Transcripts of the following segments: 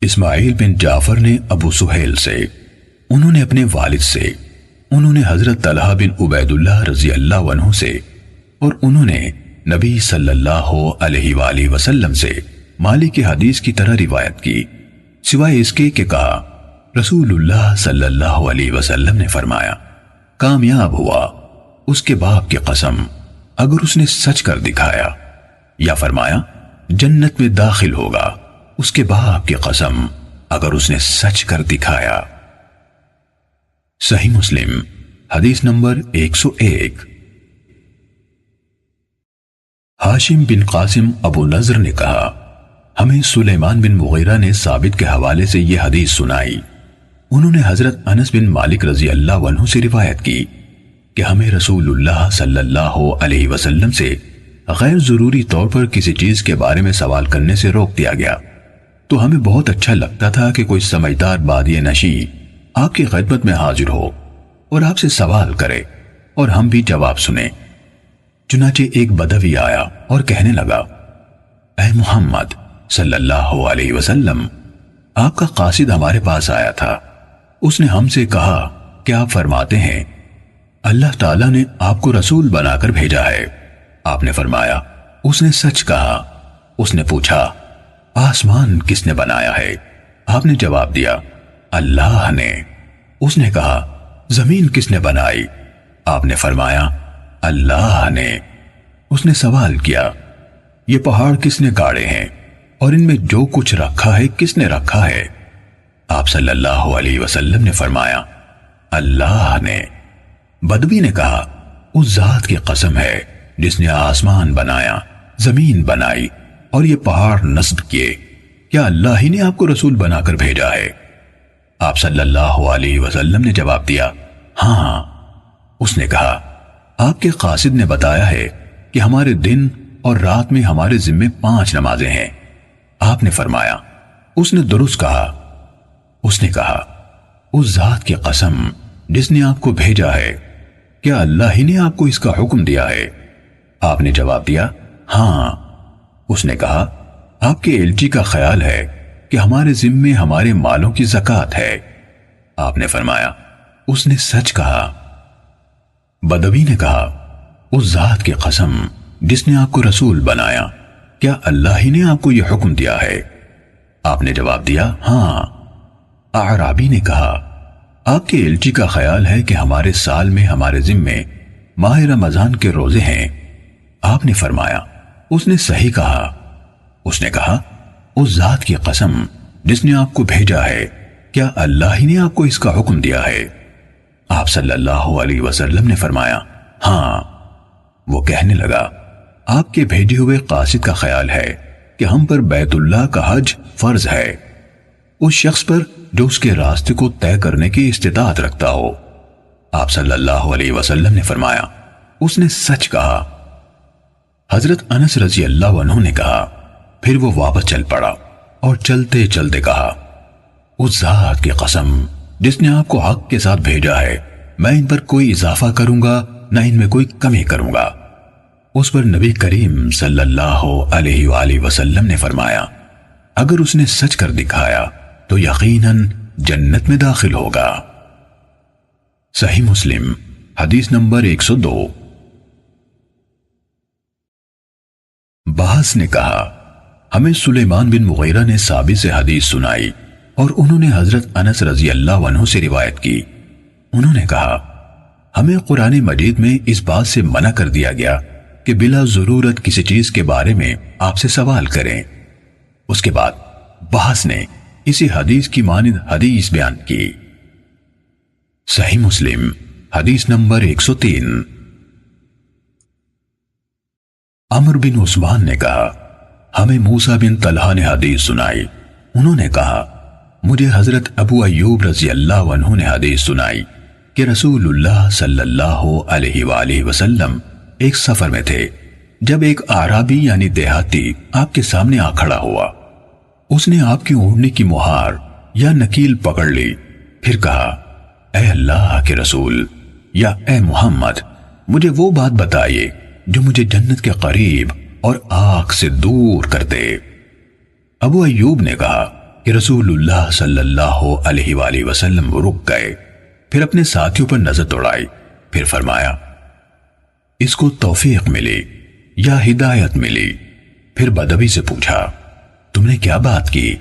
اسماعیل بن جعفر نے ابو سہیل سے، انہوں نے اپنے والد سے، انہوں نے حضرت طلحہ بن عبید اللہ رضی اللہ عنہ سے، اور انہوں نے نبی صلی اللہ علیہ وآلہ وسلم سے مالک کی حدیث کی طرح روایت کی، سوائے اس کے کہ کہا رسول اللہ صلی اللہ علیہ وسلم نے فرمایا کامیاب ہوا اس کے باپ کی قسم اگر اس نے سچ کر دکھایا، یا فرمایا جنت میں داخل ہوگا اس کے باپ کی قسم اگر اس نے سچ کر دکھایا۔ صحیح مسلم حدیث نمبر 101۔ ہاشم بن قاسم ابو نضر نے کہا ہمیں سلیمان بن مغیرہ نے ثابت کے حوالے سے یہ حدیث سنائی، انہوں نے حضرت انس بن مالک رضی اللہ عنہ سے روایت کی کہ ہمیں رسول اللہ صلی اللہ علیہ وسلم سے غیر ضروری طور پر کسی چیز کے بارے میں سوال کرنے سے روک دیا گیا، تو ہمیں بہت اچھا لگتا تھا کہ کوئی سمجھدار بادی نشی آپ کی خدمت میں حاضر ہو اور آپ سے سوال کرے اور ہم بھی جواب سنیں۔ چنانچہ ایک بدوی آیا اور کہنے لگا اے محمد صلی اللہ علیہ وسلم، آپ کا قاصد ہمارے پاس آیا تھا، اس نے ہم سے کہا کہ آپ فرماتے ہیں اللہ تعالیٰ نے آپ کو رسول بنا کر بھیجا ہے۔ آپ نے فرمایا اس نے سچ کہا۔ اس نے پوچھا آسمان کس نے بنایا ہے؟ آپ نے جواب دیا اللہ نے۔ اس نے کہا زمین کس نے بنائی؟ آپ نے فرمایا اللہ نے۔ اس نے سوال کیا یہ پہاڑ کس نے گاڑے ہیں اور ان میں جو کچھ رکھا ہے کس نے رکھا ہے؟ آپ صلی اللہ علیہ وسلم نے فرمایا اللہ نے۔ بدوی نے کہا اس ذات کی قسم ہے جس نے آسمان بنایا، زمین بنائی اور یہ پہاڑ نصب کیے، کیا اللہ ہی نے آپ کو رسول بنا کر بھیجا ہے؟ آپ صلی اللہ علیہ وسلم نے جواب دیا ہاں۔ اس نے کہا آپ کے قاصد نے بتایا ہے کہ ہمارے دن اور رات میں ہمارے ذمے 5 نمازیں ہیں۔ آپ نے فرمایا اس نے درست کہا۔ اس نے کہا اس ذات کی قسم جس نے آپ کو بھیجا ہے، کیا اللہ ہی نے آپ کو اس کا حکم دیا ہے؟ آپ نے جواب دیا ہاں۔ اس نے کہا آپ کے الچی کا خیال ہے کہ ہمارے ذمے ہمارے مالوں کی زکوٰۃ ہے؟ آپ نے فرمایا اس نے سچ کہا۔ بدوی نے کہا اس ذات کی قسم جس نے آپ کو رسول بنایا، کیا اللہ ہی نے آپ کو یہ حکم دیا ہے؟ آپ نے جواب دیا ہاں۔ اعرابی نے کہا آپ کے الچی کا خیال ہے کہ ہمارے سال میں ہمارے ذمے ماہ رمضان کے روزے ہیں؟ آپ نے فرمایا اس نے صحیح کہا۔ اس نے کہا اس ذات کی قسم جس نے آپ کو بھیجا ہے، کیا اللہ ہی نے آپ کو اس کا حکم دیا ہے؟ آپ صلی اللہ علیہ وسلم نے فرمایا ہاں۔ وہ کہنے لگا آپ کے بھیجے ہوئے قاصد کا خیال ہے کہ ہم پر بیت اللہ کا حج فرض ہے، اس شخص پر جو اس کے راستے کو طے کرنے کی استطاعت رکھتا ہو۔ آپ صلی اللہ علیہ وسلم نے فرمایا اس نے سچ کہا۔ حضرت انس رضی اللہ عنہ نے کہا پھر وہ واپس چل پڑا اور چلتے چلتے کہا اس ذات کی قسم جس نے آپ کو حق کے ساتھ بھیجا ہے، میں ان پر کوئی اضافہ کروں گا نہ ان میں کوئی کمی کروں گا۔ اس پر نبی کریم صلی اللہ علیہ وآلہ وسلم نے فرمایا اگر اس نے سچ کر دکھایا تو یقیناً جنت میں داخل ہوگا۔ صحیح مسلم حدیث نمبر 102۔ باز نے کہا ہمیں سلیمان بن مغیرہ نے ثابت سے حدیث سنائی اور انہوں نے حضرت انس رضی اللہ عنہ سے روایت کی، انہوں نے کہا ہمیں قرآن مجید میں اس بات سے منع کر دیا گیا کہ بلا ضرورت کسی چیز کے بارے میں آپ سے سوال کریں۔ اس کے بعد باز نے اسی حدیث کی مانند حدیث بیان کی۔ صحیح مسلم حدیث نمبر 103۔ عمر بن عثمان نے کہا ہمیں موسیٰ بن طلحہ نے حدیث سنائی، انہوں نے کہا مجھے حضرت ابو ایوب رضی اللہ عنہ نے حدیث سنائی کہ رسول اللہ صلی اللہ علیہ وآلہ وسلم ایک سفر میں تھے، جب ایک اعرابی یعنی دیہاتی آپ کے سامنے آ کھڑا ہوا، اس نے آپ کی اونٹنی کی مہار یا نکیل پکڑ لی، پھر کہا اے اللہ کے رسول یا اے محمد مجھے وہ بات بتائیے جو مجھے جنت کے قریب اور آگ سے دور کر دے۔ ابو ایوب نے کہا کہ رسول اللہ صلی اللہ علیہ وآلہ وسلم رک گئے، پھر اپنے ساتھیوں پر نظر دوڑائی، پھر فرمایا اس کو توفیق ملی یا ہدایت ملی؟ پھر بدبی سے پوچھا تم نے کیا بات کی؟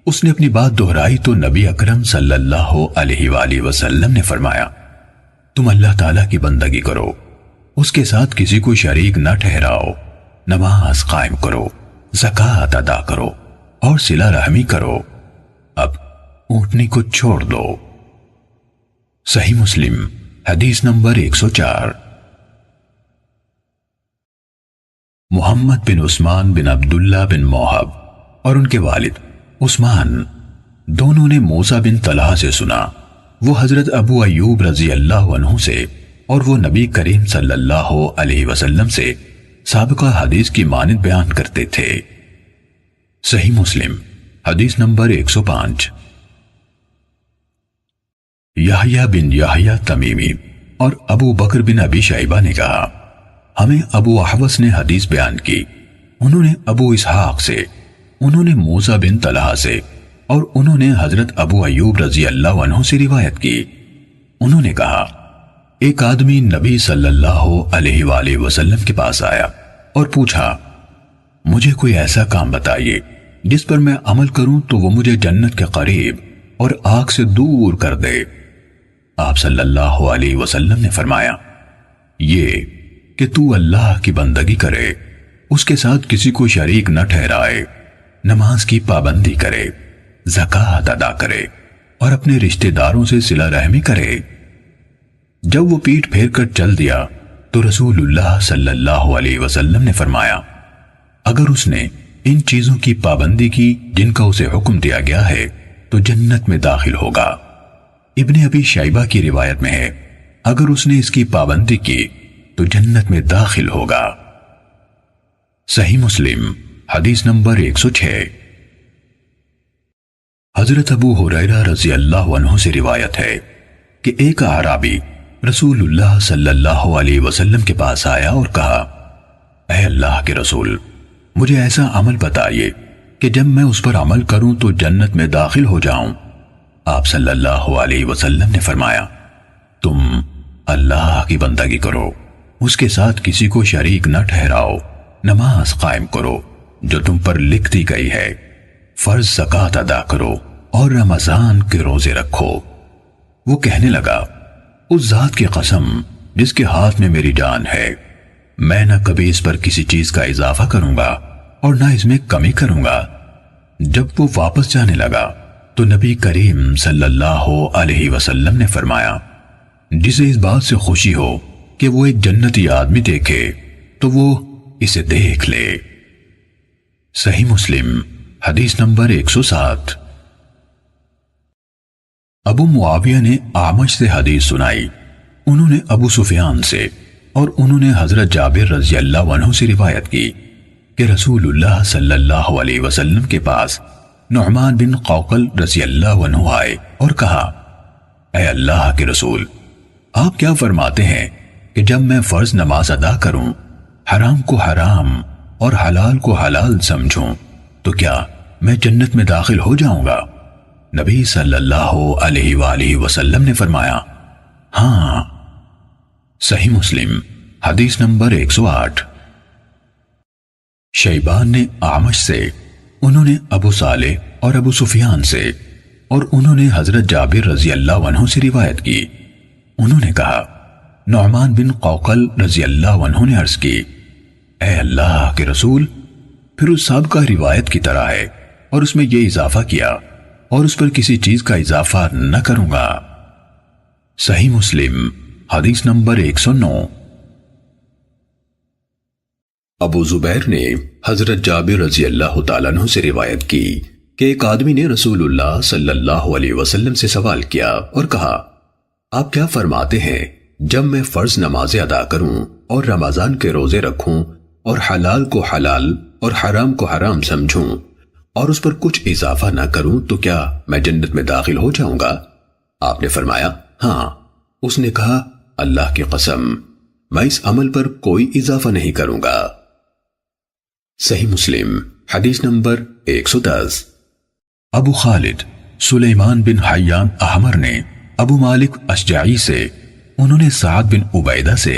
اس نے اپنی بات دہرائی تو نبی اکرم صلی اللہ علیہ وآلہ وسلم نے فرمایا تم اللہ تعالیٰ کی بندگی کرو، اس کے ساتھ کسی کو شریک نہ ٹھہراؤ، نماز قائم کرو، زکوٰۃ ادا کرو اور صلہ رحمی کرو، اب اونٹنی کو چھوڑ دو۔ صحیح مسلم حدیث نمبر 104۔ محمد بن عثمان بن عبداللہ بن موہب اور ان کے والد عثمان دونوں نے موسیٰ بن طلحہ سے سنا، وہ حضرت ابو ایوب رضی اللہ عنہ سے اور وہ نبی کریم صلی اللہ علیہ وسلم سے سابقہ حدیث کی مانند بیان کرتے تھے۔ صحیح مسلم حدیث نمبر 105۔ یحییٰ بن یحییٰ تمیمی اور ابو بکر بن ابی شیبہ نے کہا ہمیں ابو احوص نے حدیث بیان کی، انہوں نے ابو اسحاق سے، انہوں نے موسیٰ بن طلحہ سے اور انہوں نے حضرت ابو ایوب رضی اللہ عنہ سے روایت کی۔ انہوں نے کہا ایک آدمی نبی صلی اللہ علیہ وآلہ وسلم کے پاس آیا اور پوچھا مجھے کوئی ایسا کام بتائیے جس پر میں عمل کروں تو وہ مجھے جنت کے قریب اور آگ سے دور کر دے۔ آپ صلی اللہ علیہ وسلم نے فرمایا یہ کہ تو اللہ کی بندگی کرے، اس کے ساتھ کسی کو شریک نہ ٹھہرائے، نماز کی پابندی کرے، زکوٰۃ ادا کرے اور اپنے رشتہ داروں سے صلہ رحمی کرے۔ جب وہ پیٹھ پھیر کر چل دیا تو رسول اللہ صلی اللہ علیہ وسلم نے فرمایا اگر اس نے ان چیزوں کی پابندی کی جن کا اسے حکم دیا گیا ہے تو جنت میں داخل ہوگا۔ ابن ابی شیبہ کی روایت میں ہے اگر اس نے اس کی پابندی کی تو جنت میں داخل ہوگا۔ صحیح مسلم حدیث نمبر 106۔ حضرت ابو ہریرہ رضی اللہ عنہ سے روایت ہے کہ ایک اعرابی رسول اللہ صلی اللہ علیہ وسلم کے پاس آیا اور کہا اے اللہ کے رسول مجھے ایسا عمل بتائیے کہ جب میں اس پر عمل کروں تو جنت میں داخل ہو جاؤں۔ آپ صلی اللہ علیہ وسلم نے فرمایا تم اللہ کی بندگی کرو، اس کے ساتھ کسی کو شریک نہ ٹھہراؤ، نماز قائم کرو جو تم پر لکھ دی گئی ہے، فرض زکوٰۃ ادا کرو اور رمضان کے روزے رکھو۔ وہ کہنے لگا اس ذات کی قسم جس کے ہاتھ میں میری جان ہے میں نہ کبھی اس پر کسی چیز کا اضافہ کروں گا اور نہ اس میں کمی کروں گا۔ جب وہ واپس جانے لگا تو نبی کریم صلی اللہ علیہ وسلم نے فرمایا جسے اس بات سے خوشی ہو کہ وہ ایک جنتی آدمی دیکھے تو وہ اسے دیکھ لے۔ صحیح مسلم حدیث نمبر 107۔ ابو معاویہ نے اعمش سے حدیث سنائی، انہوں نے ابو سفیان سے اور انہوں نے حضرت جابر رضی اللہ عنہ سے روایت کی کہ رسول اللہ صلی اللہ علیہ وسلم کے پاس نعمان بن قوقل رضی اللہ عنہ آئے اور کہا اے اللہ کے رسول آپ کیا فرماتے ہیں کہ جب میں فرض نماز ادا کروں، حرام کو حرام اور حلال کو حلال سمجھوں تو کیا میں جنت میں داخل ہو جاؤں گا؟ نبی صلی اللہ علیہ وآلہ وسلم نے فرمایا ہاں۔ صحیح مسلم حدیث نمبر 108۔ شیبان نے اعمش سے، انہوں نے ابو صالح اور ابو سفیان سے اور انہوں نے حضرت جابر رضی اللہ عنہ سے روایت کی، انہوں نے کہا نعمان بن قوقل رضی اللہ عنہ نے عرض کی اے اللہ کے رسول، پھر اس سابقہ روایت کی طرح ہے اور اس میں یہ اضافہ کیا اور اس پر کسی چیز کا اضافہ نہ کروں گا۔ صحیح مسلم حدیث نمبر 109۔ ابو زبیر نے حضرت جابر رضی اللہ تعالیٰ عنہ سے روایت کی کہ ایک آدمی نے رسول اللہ صلی اللہ علیہ وسلم سے سوال کیا اور کہا آپ کیا فرماتے ہیں جب میں فرض نمازیں ادا کروں اور رمضان کے روزے رکھوں اور حلال کو حلال اور حرام کو حرام سمجھوں اور اس پر کچھ اضافہ نہ کروں تو کیا میں جنت میں داخل ہو جاؤں گا؟ آپ نے فرمایا ہاں۔ اس نے کہا اللہ کی قسم میں اس عمل پر کوئی اضافہ نہیں کروں گا۔ صحیح مسلم حدیث نمبر 110۔ ابو خالد سلیمان بن حیان احمر نے ابو مالک اشجعی سے، انہوں نے سعد بن عبیدہ سے،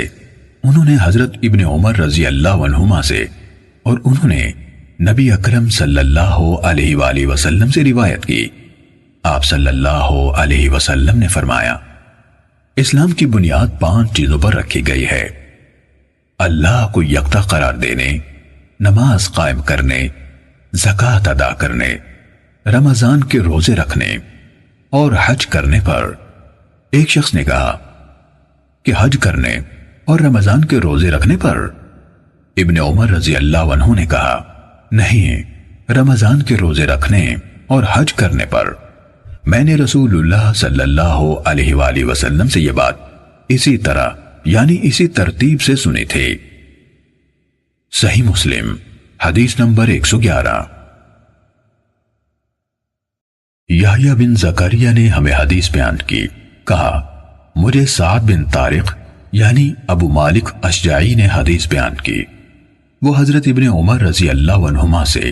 انہوں نے حضرت ابن عمر رضی اللہ عنہما سے، اور انہوں نے نبی اکرم صلی اللہ علیہ وآلہ وسلم سے روایت کی۔ آپ صلی اللہ علیہ وسلم نے فرمایا، اسلام کی بنیاد 5 چیزوں پر رکھی گئی ہے: اللہ کو یکتا قرار دینے، نماز قائم کرنے، زکوٰۃ ادا کرنے، رمضان کے روزے رکھنے اور حج کرنے پر۔ ایک شخص نے کہا کہ حج کرنے اور رمضان کے روزے رکھنے پر؟ ابن عمر رضی اللہ عنہ نے کہا، نہیں، رمضان کے روزے رکھنے اور حج کرنے پر۔ میں نے رسول اللہ صلی اللہ علیہ وآلہ وسلم سے یہ بات اسی طرح یعنی اسی ترتیب سے سنی تھی۔ صحیح مسلم حدیث نمبر 111۔ یحییٰ بن زکریا نے ہمیں حدیث بیان کی، کہا مجھے سعد بن طارق یعنی ابو مالک اشجعی نے حدیث بیان کی، وہ حضرت ابن عمر رضی اللہ عنہما سے،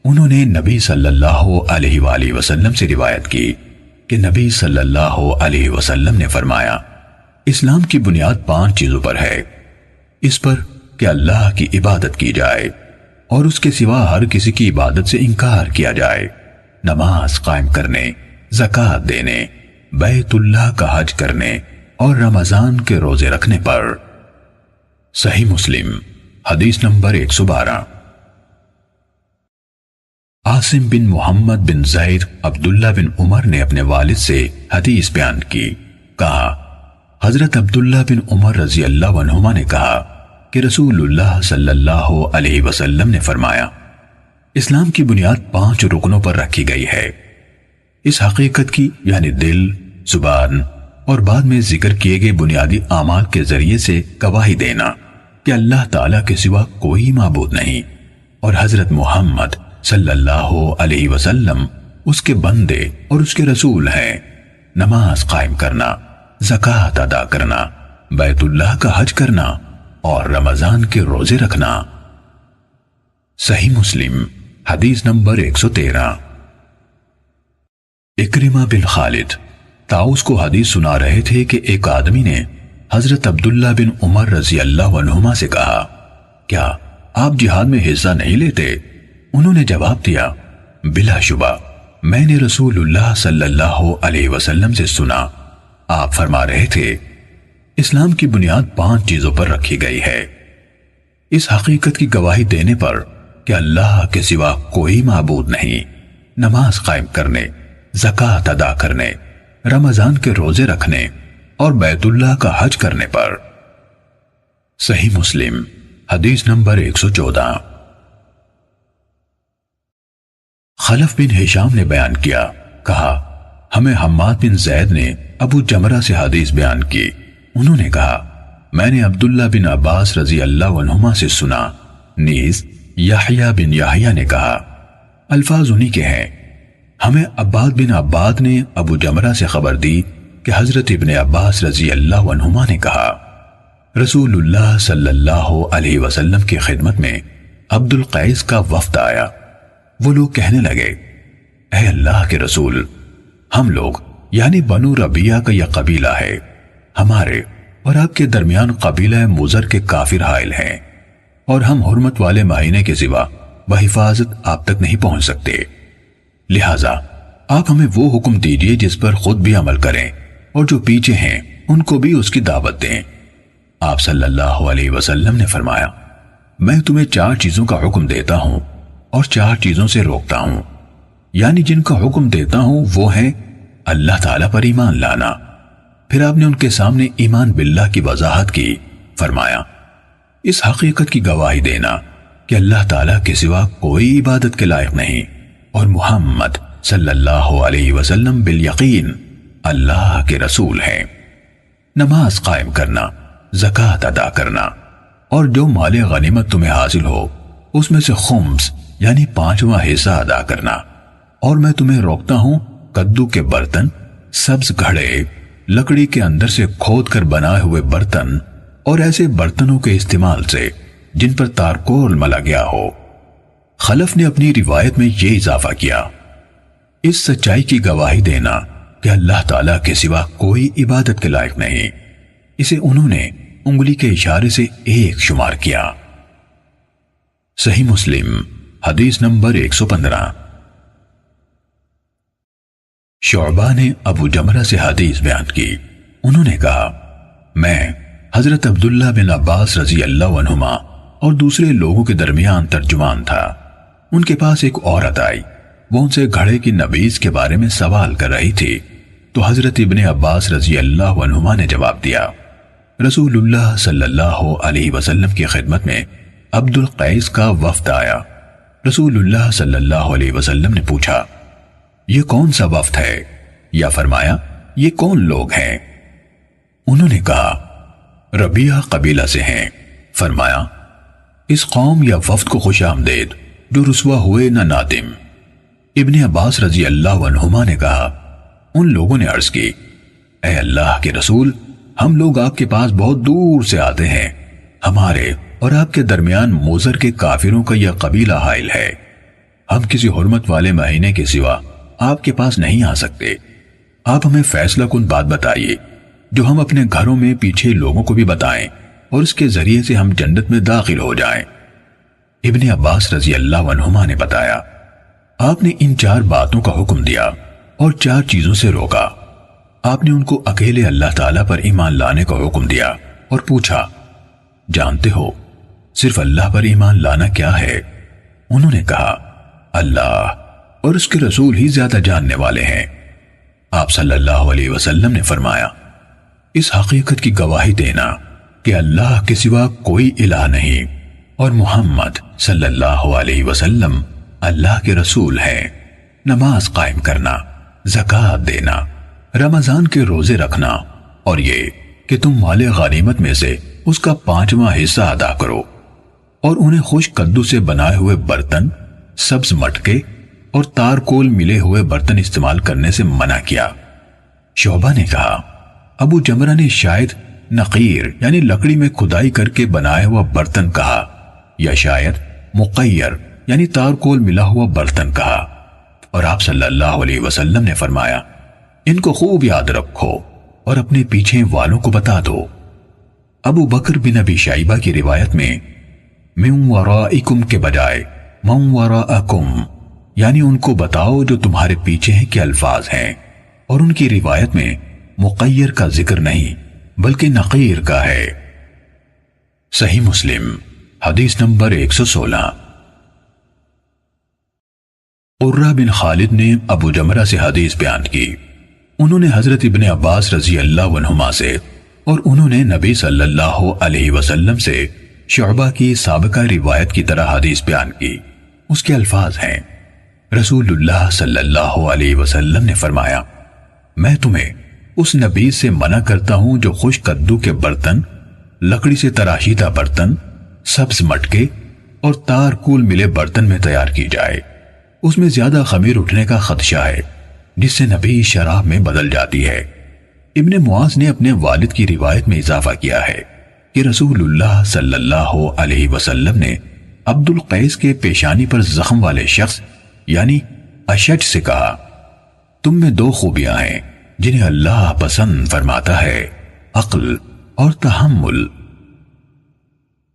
انہوں نے نبی صلی اللہ علیہ وآلہ وسلم سے روایت کی کہ نبی صلی اللہ علیہ وسلم نے فرمایا، اسلام کی بنیاد 5 چیزوں پر ہے، اس پر کہ اللہ کی عبادت کی جائے اور اس کے سوا ہر کسی کی عبادت سے انکار کیا جائے، نماز قائم کرنے، زکوٰۃ دینے، بیت اللہ کا حج کرنے اور رمضان کے روزے رکھنے پر۔ صحیح مسلم حدیث نمبر 112۔ عاصم بن محمد بن زید عبداللہ بن عمر نے اپنے والد سے حدیث بیان کی، کہا حضرت عبداللہ بن عمر رضی اللہ عنہما نے کہا کہ رسول اللہ صلی اللہ علیہ وسلم نے فرمایا، اسلام کی بنیاد 5 رکنوں پر رکھی گئی ہے۔ اس حقیقت کی یعنی دل، زبان اور بعد میں ذکر کیے گئے بنیادی اعمال کے ذریعے سے گواہی دینا کہ اللہ تعالیٰ کے سوا کوئی معبود نہیں اور حضرت محمد صلی اللہ علیہ وسلم اس کے بندے اور اس کے رسول ہیں، نماز قائم کرنا، زکوٰۃ ادا کرنا، بیت اللہ کا حج کرنا اور رمضان کے روزے رکھنا۔ صحیح مسلم حدیث نمبر 113۔ اکرمہ بن خالد طاؤس کو حدیث سنا رہے تھے کہ ایک آدمی نے حضرت عبداللہ بن عمر رضی اللہ عنہما سے کہا، کیا آپ جہاد میں حصہ نہیں لیتے؟ انہوں نے جواب دیا، بلا شبہ میں نے رسول اللہ صلی اللہ علیہ وسلم سے سنا، آپ فرما رہے تھے اسلام کی بنیاد 5 چیزوں پر رکھی گئی ہے، اس حقیقت کی گواہی دینے پر کہ اللہ کے سوا کوئی معبود نہیں، نماز قائم کرنے، زکوٰۃ ادا کرنے، رمضان کے روزے رکھنے اور بیت اللہ کا حج کرنے پر۔ صحیح مسلم حدیث نمبر 114۔ خلف بن ہشام نے بیان کیا، کہا ہمیں حماد بن زید نے ابو جمرہ سے حدیث بیان کی، انہوں نے کہا میں نے عبداللہ بن عباس رضی اللہ عنہما سے سنا، نیز یحییٰ بن یحییٰ نے کہا، الفاظ انہی کے ہیں۔ ہمیں عباد بن عباد نے ابو جمرہ سے خبر دی کہ حضرت ابن عباس رضی اللہ عنہما نے کہا، رسول اللہ صلی اللہ علیہ وسلم کی خدمت میں عبد القیس کا وفد آیا، وہ لوگ کہنے لگے، اے اللہ کے رسول، ہم لوگ یعنی بنو ربیعہ کا یہ قبیلہ ہے، ہمارے اور آپ کے درمیان قبیلہ مضر کے کافر حائل ہیں اور ہم حرمت والے مہینے کے سوا بحفاظت آپ تک نہیں پہنچ سکتے، لہٰذا آپ ہمیں وہ حکم دیجئے جس پر خود بھی عمل کریں اور جو پیچھے ہیں ان کو بھی اس کی دعوت دیں۔ آپ صلی اللہ علیہ وسلم نے فرمایا، میں تمہیں 4 چیزوں کا حکم دیتا ہوں اور 4 چیزوں سے روکتا ہوں، یعنی جن کا حکم دیتا ہوں وہ ہے اللہ تعالیٰ پر ایمان لانا۔ پھر آپ نے ان کے سامنے ایمان باللہ کی وضاحت کی، فرمایا اس حقیقت کی گواہی دینا کہ اللہ تعالیٰ کے سوا کوئی عبادت کے لائق نہیں اور محمد صلی اللہ علیہ وسلم بالیقین اللہ کے رسول ہیں، نماز قائم کرنا، زکوٰۃ ادا کرنا اور جو مال غنیمت تمہیں حاصل ہو اس میں سے خمس یعنی 5واں حصہ ادا کرنا، اور میں تمہیں روکتا ہوں کدو کے برتن، سبز گھڑے، لکڑی کے اندر سے کھود کر بنائے ہوئے برتن اور ایسے برتنوں کے استعمال سے جن پر تارکول ملا گیا ہو۔ خلف نے اپنی روایت میں یہ اضافہ کیا، اس سچائی کی گواہی دینا کہ اللہ تعالیٰ کے سوا کوئی عبادت کے لائق نہیں۔ اسے انہوں نے انگلی کے اشارے سے ایک شمار کیا۔ صحیح مسلم حدیث نمبر 115۔ شعبہ نے ابو جمرہ سے حدیث بیان کی، انہوں نے کہا میں حضرت عبداللہ بن عباس رضی اللہ عنہما اور دوسرے لوگوں کے درمیان ترجمان تھا۔ ان کے پاس ایک عورت آئی، وہ ان سے گھڑے کی نبیذ کے بارے میں سوال کر رہی تھی، تو حضرت ابن عباس رضی اللہ عنہما نے جواب دیا۔ رسول اللہ صلی اللہ علیہ وسلم کی خدمت میں عبد القیس کا وفد آیا۔ رسول اللہ صلی اللہ علیہ وسلم نے پوچھا یہ کون سا وفد ہے، یا فرمایا یہ کون لوگ ہیں؟ انہوں نے کہا ربیعہ قبیلہ سے ہیں۔ فرمایا اس قوم یا وفد کو خوش آمدید جو رسوا ہوئے نہ نادم۔ ابن عباس رضی اللہ عنہما نے کہا ان لوگوں نے عرض کی اے اللہ کے رسول، ہم لوگ آپ کے پاس بہت دور سے آتے ہیں، ہمارے اور آپ کے درمیان موزر کے کافروں کا یہ قبیلہ حائل ہے، ہم کسی حرمت والے مہینے کے سوا آپ کے پاس نہیں آ سکتے، آپ ہمیں فیصلہ کن بات بتائیے جو ہم اپنے گھروں میں پیچھے لوگوں کو بھی بتائیں اور اس کے ذریعے سے ہم جنت میں داخل ہو جائیں۔ ابن عباس رضی اللہ عنہما نے بتایا آپ نے ان 4 باتوں کا حکم دیا اور 4 چیزوں سے روکا۔ آپ نے ان کو اکیلے اللہ تعالیٰ پر ایمان لانے کا حکم دیا اور پوچھا جانتے ہو صرف اللہ پر ایمان لانا کیا ہے؟ انہوں نے کہا اللہ اور اس کے رسول ہی زیادہ جاننے والے ہیں۔ آپ صلی اللہ علیہ وسلم نے فرمایا اس حقیقت کی گواہی دینا کہ اللہ کے سوا کوئی الہ نہیں اور محمد صلی اللہ علیہ وسلم اللہ کے رسول ہیں، نماز قائم کرنا، زکوٰۃ دینا، رمضان کے روزے رکھنا، اور یہ کہ تم مال غنیمت میں سے اس کا 5واں حصہ ادا کرو، اور انہیں خشک کدو سے بنائے ہوئے برتن، سبز مٹکے اور تارکول ملے ہوئے برتن استعمال کرنے سے منع کیا۔ شعبہ نے کہا ابو جمرہ نے شاید نقیر یعنی لکڑی میں کھدائی کر کے بنایا ہوا برتن کہا، یا شاید مقیر یعنی تارکول ملا ہوا برتن کہا، اور آپ صلی اللہ علیہ وسلم نے فرمایا ان کو خوب یاد رکھو اور اپنے پیچھے والوں کو بتا دو۔ ابو بکر بن ابی شیبہ کی روایت میں من ورائکم کے بجائے من وراءکم یعنی ان کو بتاؤ جو تمہارے پیچھے ہیں کے الفاظ ہیں، اور ان کی روایت میں مقیر کا ذکر نہیں بلکہ نقیر کا ہے۔ صحیح مسلم حدیث نمبر 116۔ قرہ بن خالد نے ابو جمرہ سے حدیث بیان کی، انہوں نے حضرت ابن عباس رضی اللہ عنہما سے اور انہوں نے نبی صلی اللہ علیہ وسلم سے شعبہ کی سابقہ روایت کی طرح حدیث بیان کی۔ اس کے الفاظ ہیں رسول اللہ صلی اللہ علیہ وسلم نے فرمایا میں تمہیں اس نبی سے منع کرتا ہوں جو خشک کدو کے برتن، لکڑی سے تراشیدہ برتن، سبز مٹکے اور تارکول ملے برتن میں تیار کی جائے، اس میں زیادہ خمیر اٹھنے کا خدشہ ہے جس سے نبی شراب میں بدل جاتی ہے۔ ابن معاذ نے اپنے والد کی روایت میں اضافہ کیا ہے کہ رسول اللہ صلی اللہ علیہ وسلم نے عبد القیس کے پیشانی پر زخم والے شخص یعنی اشج سے کہا تم میں 2 خوبیاں ہیں جنہیں اللہ پسند فرماتا ہے، عقل اور تحمل۔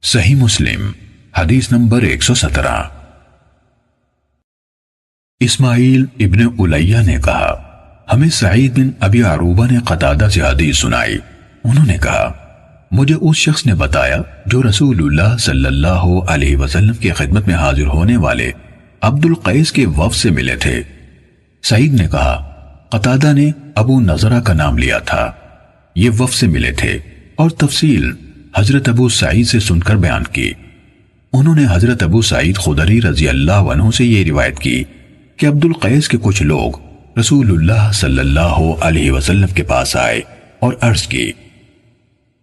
صحیح مسلم حدیث نمبر 117۔ اسماعیل ابن الیہ نے کہا ہمیں سعید بن ابی عروبہ نے قتادہ سے حدیث سنائی، انہوں نے کہا مجھے اس شخص نے بتایا جو رسول اللہ صلی اللہ علیہ وسلم کی خدمت میں حاضر ہونے والے عبد القیس کے وفد سے ملے تھے۔ سعید نے کہا قتادہ نے ابو نضرہ کا نام لیا تھا، یہ وفد سے ملے تھے، اور تفصیل حضرت ابو سعید سے سن کر بیان کی۔ انہوں نے حضرت ابو سعید خدری رضی اللہ عنہ سے یہ روایت کی کہ عبد القیس کے کچھ لوگ رسول اللہ صلی اللہ علیہ وسلم کے پاس آئے اور عرض کی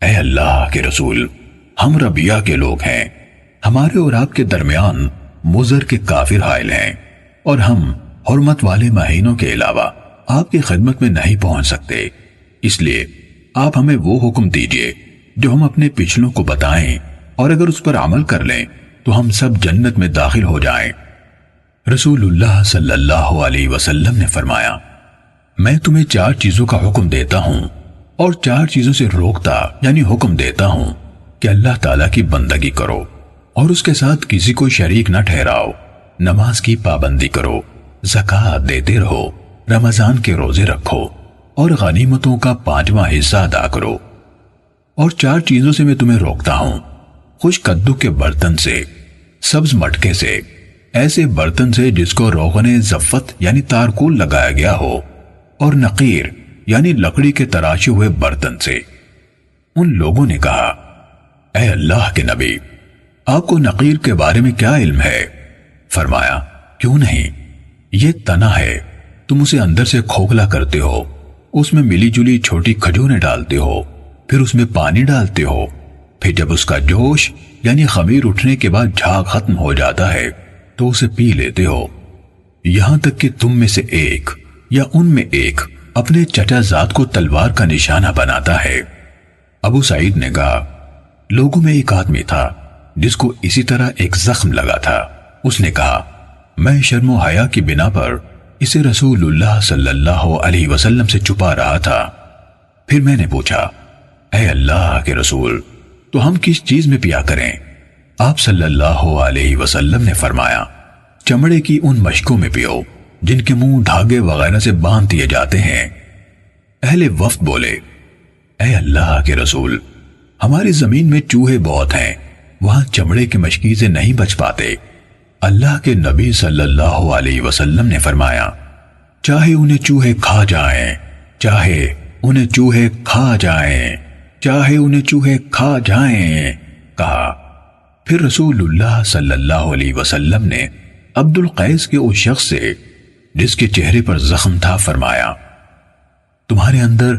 اے اللہ کے رسول، ہم ربیعہ کے لوگ ہیں، ہمارے اور آپ کے درمیان مضر کے کافر حائل ہیں، اور ہم حرمت والے مہینوں کے علاوہ آپ کی خدمت میں نہیں پہنچ سکتے، اس لیے آپ ہمیں وہ حکم دیجئے جو ہم اپنے پچھلوں کو بتائیں، اور اگر اس پر عمل کر لیں تو ہم سب جنت میں داخل ہو جائیں۔ رسول اللہ صلی اللہ علیہ وسلم نے فرمایا، میں تمہیں 4 چیزوں کا حکم دیتا ہوں اور 4 چیزوں سے روکتا یعنی حکم دیتا ہوں کہ اللہ تعالیٰ کی بندگی کرو اور اس کے ساتھ کسی کو شریک نہ ٹھہراؤ، نماز کی پابندی کرو، زکوٰۃ دیتے رہو، رمضان کے روزے رکھو اور غنیمتوں کا 5واں حصہ ادا کرو۔ اور 4 چیزوں سے میں تمہیں روکتا ہوں، خشک کدو کے برتن سے، سبز مٹکے سے، ایسے برتن سے جس کو روغن زفت یعنی تارکول لگایا گیا ہو، اور نقیر یعنی لکڑی کے تراشے ہوئے برتن سے۔ ان لوگوں نے کہا، اے اللہ کے نبی، آپ کو نقیر کے بارے میں کیا علم ہے؟ فرمایا، کیوں نہیں، یہ تنا ہے، تم اسے اندر سے کھوکھلا کرتے ہو، اس میں ملی جلی چھوٹی کھجوریں ڈالتے ہو، پھر اس میں پانی ڈالتے ہو، پھر جب اس کا جوش یعنی خمیر اٹھنے کے بعد جھاگ ختم ہو جاتا ہے تو اسے پی لیتے ہو، یہاں تک کہ تم میں سے ایک یا ان میں ایک اپنے چچا زاد کو تلوار کا نشانہ بناتا ہے۔ ابو سعید نے کہا، لوگوں میں ایک آدمی تھا جس کو اسی طرح ایک زخم لگا تھا، اس نے کہا، میں شرم و حیا کی بنا پر اسے رسول اللہ صلی اللہ علیہ وسلم سے چھپا رہا تھا۔ پھر میں نے پوچھا، اے اللہ کے رسول، تو ہم کس چیز میں پیا کریں؟ آپ صلی اللہ علیہ وسلم نے فرمایا، چمڑے کی ان مشکوں میں پیو جن کے منہ دھاگے وغیرہ سے باندھ دیے جاتے ہیں۔ اہل وفد بولے، اے اللہ کے رسول، ہماری زمین میں چوہے بہت ہیں، وہاں چمڑے کے مشکیزے نہیں بچ پاتے۔ اللہ کے نبی صلی اللہ علیہ وسلم نے فرمایا، چاہے انہیں چوہے کھا جائیں، چاہے انہیں چوہے کھا جائیں، چاہے انہیں چوہے کھا جائیں، کہا۔ پھر رسول اللہ صلی اللہ علیہ وسلم نے عبد القیس کے اس شخص سے جس کے چہرے پر زخم تھا فرمایا، تمہارے اندر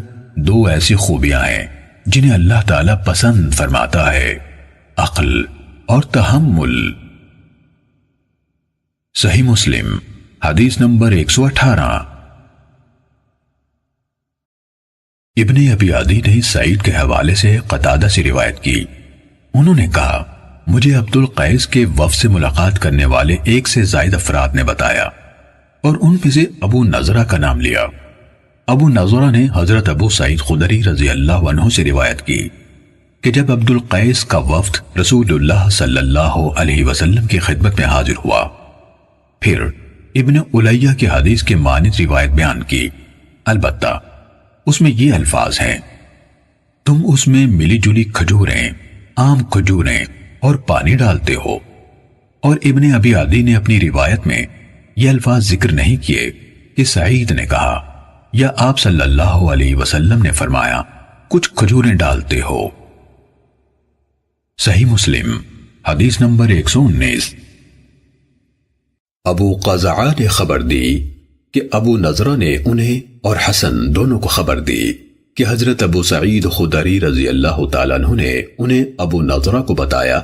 2 ایسی خوبیاں ہیں جنہیں اللہ تعالیٰ پسند فرماتا ہے، عقل اور تحمل۔ صحیح مسلم حدیث نمبر 118۔ ابن ابی عدی نے سعید کے حوالے سے قتادہ سے روایت کی، انہوں نے کہا، مجھے عبد القیس کے وفد سے ملاقات کرنے والے 1 سے زائد افراد نے بتایا اور ان میں سے ابو نضرہ کا نام لیا۔ ابو نضرہ نے حضرت ابو سعید خدری رضی اللہ عنہ سے روایت کی کہ جب عبد القیس کا وفد رسول اللہ صلی اللہ علیہ وسلم کی خدمت میں حاضر ہوا، پھر ابن الیہ کی حدیث کے مانند روایت بیان کی، البتہ اس میں یہ الفاظ ہیں، تم اس میں ملی جلی کھجوریں، عام کھجوریں اور پانی ڈالتے ہو۔ اور ابن ابی عدی نے اپنی روایت میں یہ الفاظ ذکر نہیں کیے کہ سعید نے کہا یا آپ صلی اللہ علیہ وسلم نے فرمایا کچھ کھجوریں ڈالتے ہو۔ صحیح مسلم حدیث نمبر 119۔ ابو قزعہ نے خبر دی کہ ابو نضرہ نے انہیں اور حسن دونوں کو خبر دی کہ حضرت ابو سعید خدری رضی اللہ تعالیٰ عنہ نے انہیں ابو نضرہ کو بتایا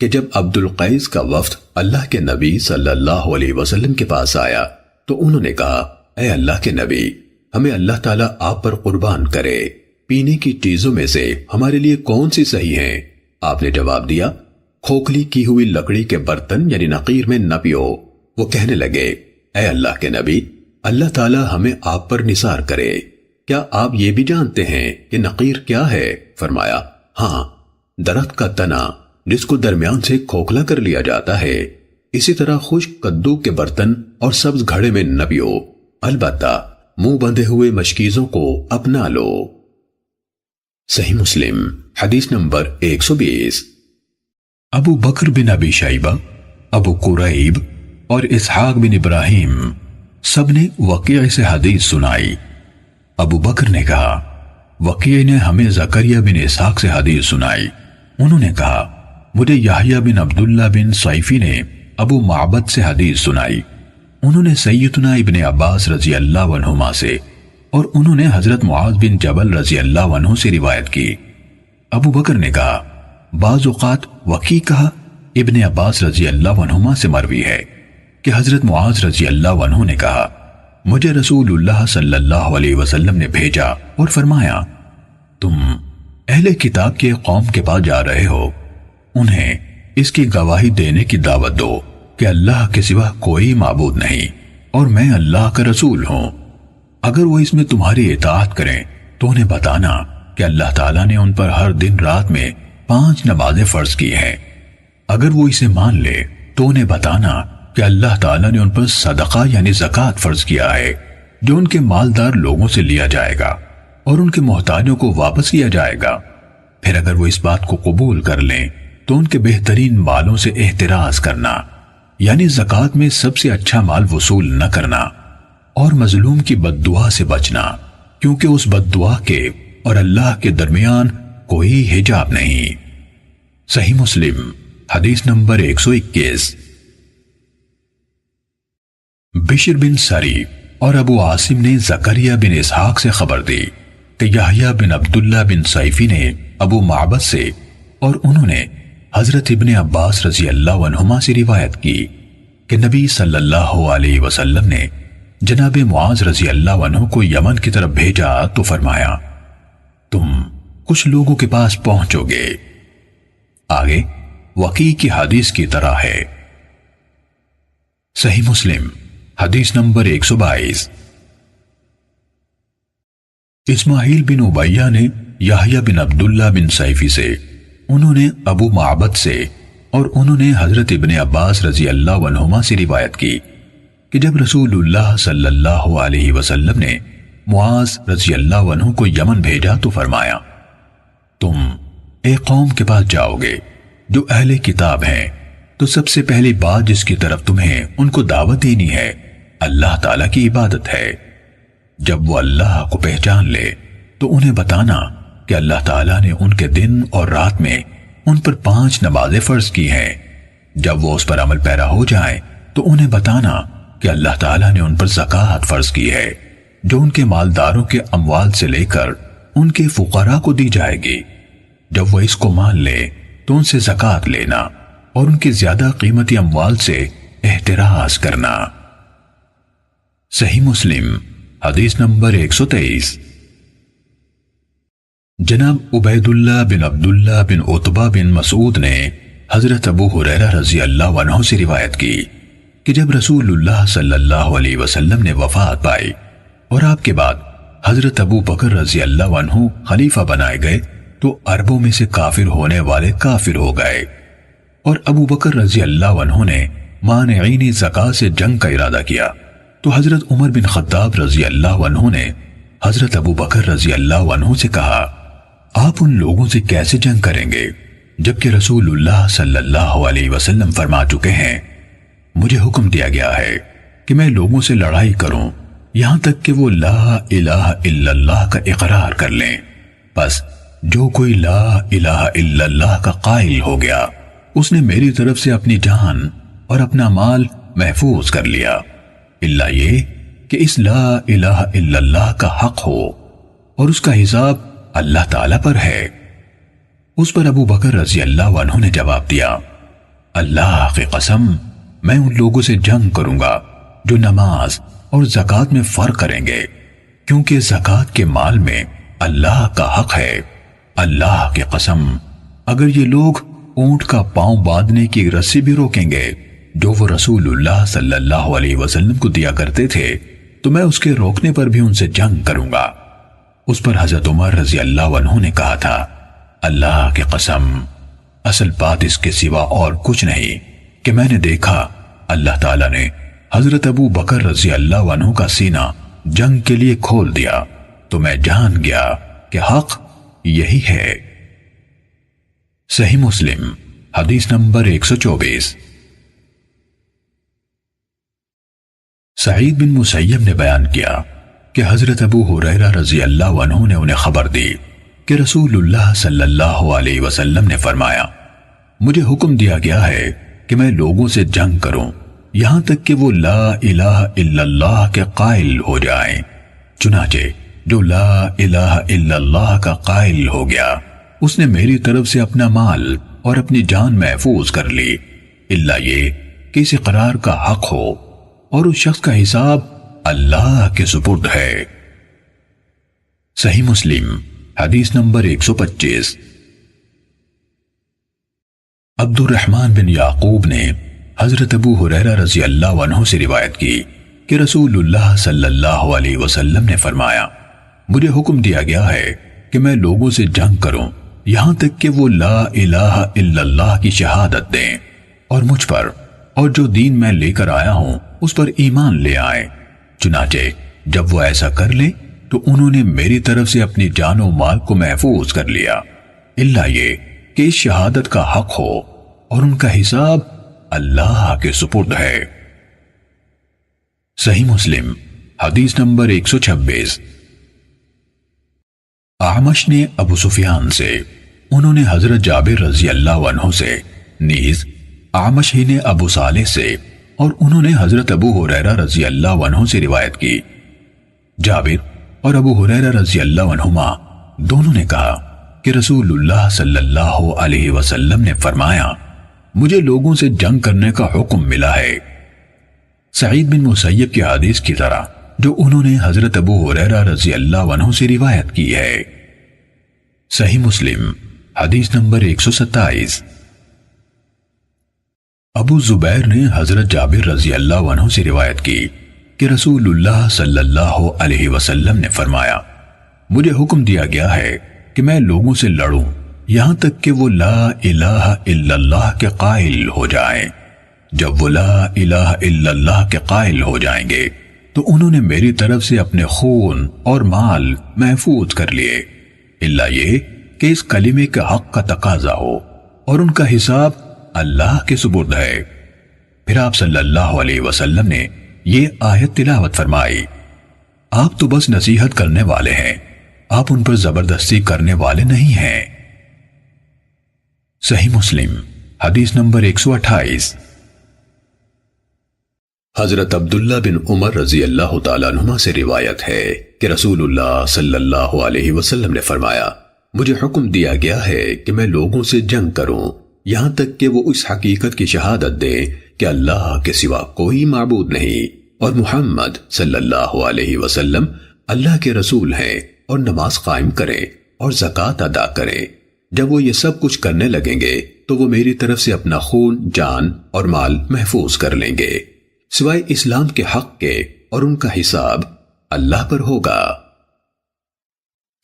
کہ جب عبد القیس کا وفد اللہ کے نبی صلی اللہ علیہ وسلم کے پاس آیا تو انہوں نے کہا، اے اللہ کے نبی، ہمیں اللہ تعالیٰ آپ پر قربان کرے، پینے کی چیزوں میں سے ہمارے لیے کون سی صحیح ہیں؟ آپ نے جواب دیا، کھوکھلی کی ہوئی لکڑی کے برتن یعنی نقیر میں نہ پیو۔ وہ کہنے لگے، اے اللہ کے نبی، اللہ تعالیٰ ہمیں آپ پر نثار کرے، کیا آپ یہ بھی جانتے ہیں کہ نقیر کیا ہے؟ فرمایا، ہاں، درخت کا تنا جس کو درمیان سے کھوکھلا کر لیا جاتا ہے۔ اسی طرح خشک کدو کے برتن اور سبز گھڑے میں نہ پیو، البتہ منہ بندھے ہوئے مشکیزوں کو اپنا لو۔ صحیح مسلم حدیث نمبر 120۔ ابو بکر بن ابی شیبہ، ابو قریب اور اسحاق بن ابراہیم سب نے وقیع سے حدیث سنائی۔ ابو بکر نے کہا، وقیع نے ہمیں زکریا بن اسحاق سے حدیث سنائی، انہوں نے کہا، مجھے یحییٰ بن عبداللہ بن صیفی نے ابو معبد سے حدیث سنائی، انہوں نے سیدنا ابن عباس رضی اللہ عنہما سے اور انہوں نے حضرت معاذ بن جبل رضی اللہ عنہ سے روایت کی۔ ابو بکر نے کہا، بعض اوقات وقیع کہا، ابن عباس رضی اللہ عنہما سے مروی ہے کہ حضرت معاذ رضی اللہ عنہ نے کہا، مجھے رسول اللہ صلی اللہ علیہ وسلم نے بھیجا اور فرمایا، تم اہل کتاب کے قوم کے پاس جا رہے ہو، انہیں اس کی گواہی دینے کی دعوت دو کہ اللہ کے سوا کوئی معبود نہیں اور میں اللہ کا رسول ہوں۔ اگر وہ اس میں تمہاری اطاعت کریں تو انہیں بتانا کہ اللہ تعالیٰ نے ان پر ہر دن رات میں 5 نمازیں فرض کی ہیں۔ اگر وہ اسے مان لے تو انہیں بتانا کہ اللہ تعالیٰ نے ان پر صدقہ یعنی زکوٰۃ فرض کیا ہے جو ان کے مالدار لوگوں سے لیا جائے گا اور ان کے محتاجوں کو واپس کیا جائے گا۔ پھر اگر وہ اس بات کو قبول کر لیں تو ان کے بہترین مالوں سے احتراز کرنا یعنی زکوٰۃ میں سب سے اچھا مال وصول نہ کرنا اور مظلوم کی بد دعا سے بچنا، کیونکہ اس بد دعا کے اور اللہ کے درمیان کوئی حجاب نہیں۔ صحیح مسلم حدیث نمبر 121۔ بشر بن سری اور ابو عاصم نے زکریا بن اسحاق سے خبر دی کہ یحییٰ بن عبداللہ بن سیفی نے ابو معبد سے اور انہوں نے حضرت ابن عباس رضی اللہ عنہما سے روایت کی کہ نبی صلی اللہ علیہ وسلم نے جناب معاذ رضی اللہ عنہ کو یمن کی طرف بھیجا تو فرمایا تم کچھ لوگوں کے پاس پہنچو گے۔ آگے وقیع کی حدیث کی طرح ہے۔ صحیح مسلم حدیث نمبر 122۔ اسماعیل بن عبیہ نے یحییٰ بن عبداللہ بن سیفی سے، انہوں نے ابو معبد سے اور انہوں نے حضرت ابن عباس رضی اللہ عنہما سے روایت کی کہ جب رسول اللہ صلی اللہ علیہ وسلم نے معاذ رضی اللہ عنہ کو یمن بھیجا تو فرمایا تم ایک قوم کے پاس جاؤ گے جو اہل کتاب ہیں، تو سب سے پہلی بات جس کی طرف تمہیں ان کو دعوت دینی ہے اللہ تعالیٰ کی عبادت ہے۔ جب وہ اللہ کو پہچان لے تو انہیں بتانا کہ اللہ تعالیٰ نے ان کے دن اور رات میں ان پر 5 نمازیں فرض کی ہیں۔ جب وہ اس پر عمل پیرا ہو جائیں تو انہیں بتانا کہ اللہ تعالیٰ نے ان پر زکوٰۃ فرض کی ہے جو ان کے مالداروں کے اموال سے لے کر ان کے فقراء کو دی جائے گی۔ جب وہ اس کو مان لے تو ان سے زکوٰۃ لینا اور ان کی زیادہ قیمتی اموال سے احتراز کرنا۔ صحیح مسلم حدیث نمبر 123۔ جناب عبید اللہ بن عبداللہ بن عتبہ بن مسعود نے حضرت ابو ہریرہ رضی اللہ عنہ سے روایت کی کہ جب رسول اللہ صلی اللہ علیہ وسلم نے وفات پائی اور آپ کے بعد حضرت ابو بکر رضی اللہ عنہ خلیفہ بنائے گئے تو عربوں میں سے کافر ہونے والے کافر ہو گئے، اور ابو بکر رضی اللہ عنہ نے مانعین زکوٰۃ سے جنگ کا ارادہ کیا تو حضرت عمر بن خطاب رضی اللہ عنہ نے حضرت ابو بکر رضی اللہ عنہ سے کہا آپ ان لوگوں سے کیسے جنگ کریں گے جبکہ رسول اللہ صلی اللہ علیہ وسلم فرما چکے ہیں مجھے حکم دیا گیا ہے کہ میں لوگوں سے لڑائی کروں یہاں تک کہ وہ لا الہ الا اللہ کا اقرار کر لیں، بس جو کوئی لا الہ الا اللہ کا قائل ہو گیا اس نے میری طرف سے اپنی جان اور اپنا مال محفوظ کر لیا، الا یہ کہ اس لا الہ الا اللہ کا حق ہو اور اس کا حساب اللہ تعالیٰ پر ہے۔ اس پر ابو بکر رضی اللہ عنہ نے جواب دیا اللہ کی قسم میں ان لوگوں سے جنگ کروں گا جو نماز اور زکوٰۃ میں فرق کریں گے، کیونکہ زکوٰۃ کے مال میں اللہ کا حق ہے۔ اللہ کی قسم اگر یہ لوگ اونٹ کا پاؤں باندھنے کی رسی بھی روکیں گے جو وہ رسول اللہ صلی اللہ علیہ وسلم کو دیا کرتے تھے تو میں اس کے روکنے پر بھی ان سے جنگ کروں گا۔ اس پر حضرت عمر رضی اللہ عنہ نے کہا تھا اللہ کی قسم اصل بات اس کے سوا اور کچھ نہیں کہ میں نے دیکھا اللہ تعالیٰ نے حضرت ابو بکر رضی اللہ عنہ کا سینہ جنگ کے لیے کھول دیا تو میں جان گیا کہ حق یہی ہے۔ صحیح مسلم حدیث نمبر 124۔ سعید بن مسیب نے بیان کیا کہ حضرت ابو ہریرہ رضی اللہ عنہ نے انہیں خبر دی کہ رسول اللہ صلی اللہ علیہ وسلم نے فرمایا مجھے حکم دیا گیا ہے کہ میں لوگوں سے جنگ کروں یہاں تک کہ وہ لا الہ الا اللہ کے قائل ہو جائیں، چنانچہ جو لا الہ الا اللہ کا قائل ہو گیا اس نے میری طرف سے اپنا مال اور اپنی جان محفوظ کر لی، الا یہ کہ اس اقرار کا حق ہو اور اس شخص کا حساب اللہ کے سپرد ہے۔ صحیح مسلم حدیث نمبر 125۔ عبد الرحمن بن یعقوب نے حضرت ابو ہریرہ رضی اللہ عنہ سے روایت کی کہ رسول اللہ صلی اللہ علیہ وسلم نے فرمایا، مجھے حکم دیا گیا ہے کہ میں لوگوں سے جنگ کروں یہاں تک کہ وہ لا الہ الا اللہ کی شہادت دیں اور مجھ پر اور جو دین میں لے کر آیا ہوں اس پر ایمان لے آئے۔ چنانچہ جب وہ ایسا کر لیں تو انہوں نے میری طرف سے اپنی جان و مال کو محفوظ کر لیا، الا یہ کہ اس شہادت کا حق ہو اور ان کا حساب اللہ کے سپرد ہے۔ صحیح مسلم حدیث نمبر 126۔ اعمش نے ابو سفیان سے، انہوں نے حضرت جابر رضی اللہ عنہ سے، نیز اعمش ہی نے ابو صالح سے اور انہوں نے حضرت ابو ہریرہ رضی اللہ عنہ سے روایت کی۔ جابر اور ابو ہریرہ رضی اللہ عنہما دونوں نے کہا کہ رسول اللہ صلی اللہ علیہ وسلم نے فرمایا، مجھے لوگوں سے جنگ کرنے کا حکم ملا ہے۔ سعید بن مسیب کی حدیث کی طرح جو انہوں نے حضرت ابو ہریرہ رضی اللہ عنہ سے روایت کی ہے۔ صحیح مسلم حدیث نمبر 127۔ ابو زبیر نے حضرت جابر رضی اللہ عنہ سے روایت کی کہ رسول اللہ صلی اللہ علیہ وسلم نے فرمایا، مجھے حکم دیا گیا ہے کہ میں لوگوں سے لڑوں یہاں تک کہ وہ لا الہ الا اللہ کے قائل ہو جائیں۔ جب وہ لا الہ الا اللہ کے قائل ہو جائیں گے تو انہوں نے میری طرف سے اپنے خون اور مال محفوظ کر لیے، الا یہ کہ اس کلمے کے حق کا تقاضا ہو اور ان کا حساب اللہ کے سپرد ہے۔ پھر آپ صلی اللہ علیہ وسلم نے یہ آیت تلاوت فرمائی، آپ تو بس نصیحت کرنے والے ہیں، آپ ان پر زبردستی کرنے والے نہیں ہیں۔ صحیح مسلم حدیث نمبر 128۔ حضرت عبداللہ بن عمر رضی اللہ تعالیٰ عنہما سے روایت ہے کہ رسول اللہ صلی اللہ علیہ وسلم نے فرمایا، مجھے حکم دیا گیا ہے کہ میں لوگوں سے جنگ کروں یہاں تک کہ وہ اس حقیقت کی شہادت دیں کہ اللہ کے سوا کوئی معبود نہیں اور محمد صلی اللہ علیہ وسلم اللہ کے رسول ہیں، اور نماز قائم کریں اور زکوٰۃ ادا کریں۔ جب وہ یہ سب کچھ کرنے لگیں گے تو وہ میری طرف سے اپنا خون، جان اور مال محفوظ کر لیں گے سوائے اسلام کے حق کے، اور ان کا حساب اللہ پر ہوگا۔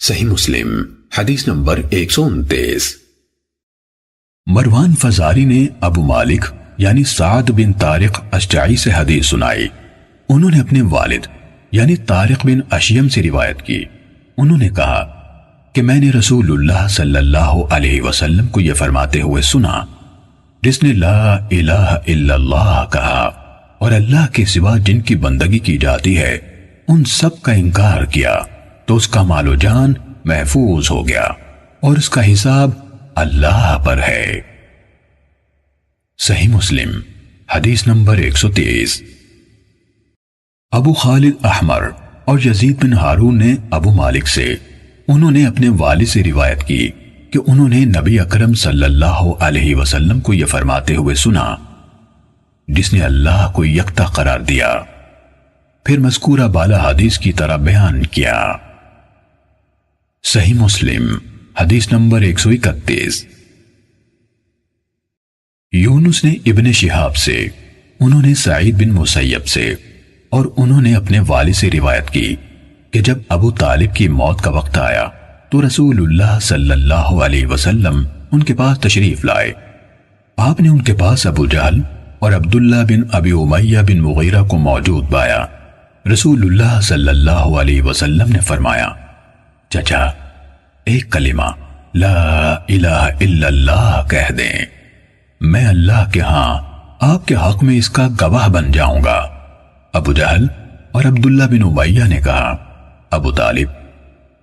صحیح مسلم حدیث نمبر 129۔ مروان فزاری نے ابو مالک یعنی سعد بن طارق اشجعی سے حدیث سنائی، انہوں نے اپنے والد یعنی طارق بن اشیم سے روایت کی، انہوں نے کہا کہ میں نے رسول اللہ صلی اللہ علیہ وسلم کو یہ فرماتے ہوئے سنا، جس نے لا الہ الا اللہ کہا اور اللہ کے سوا جن کی بندگی کی جاتی ہے ان سب کا انکار کیا تو اس کا مال و جان محفوظ ہو گیا اور اس کا حساب اللہ پر ہے۔ صحیح مسلم حدیث نمبر 130۔ ابو خالد احمر اور یزید بن ہارون نے ابو مالک سے، انہوں نے اپنے والد سے روایت کی کہ انہوں نے نبی اکرم صلی اللہ علیہ وسلم کو یہ فرماتے ہوئے سنا، جس نے اللہ کو یکتا قرار دیا، پھر مذکورہ بالا حدیث کی طرح بیان کیا۔ صحیح مسلم حدیث نمبر 131۔ یونس نے ابن شہاب سے، انہوں نے سعید بن مسیب سے اور انہوں نے اپنے والد سے روایت کی کہ جب ابو طالب کی موت کا وقت آیا تو رسول اللہ صلی اللہ علیہ وسلم ان کے پاس تشریف لائے۔ آپ نے ان کے پاس ابو جہل اور عبداللہ بن ابی امیہ بن مغیرہ کو موجود پایا۔ رسول اللہ صلی اللہ علیہ وسلم نے فرمایا، چچا ایک کلمہ لا الہ الا اللہ کہہ دیں، میں اللہ کے ہاں آپ کے حق میں اس کا گواہ بن جاؤں گا۔ ابو جہل اور عبداللہ بن امیہ نے کہا، ابو طالب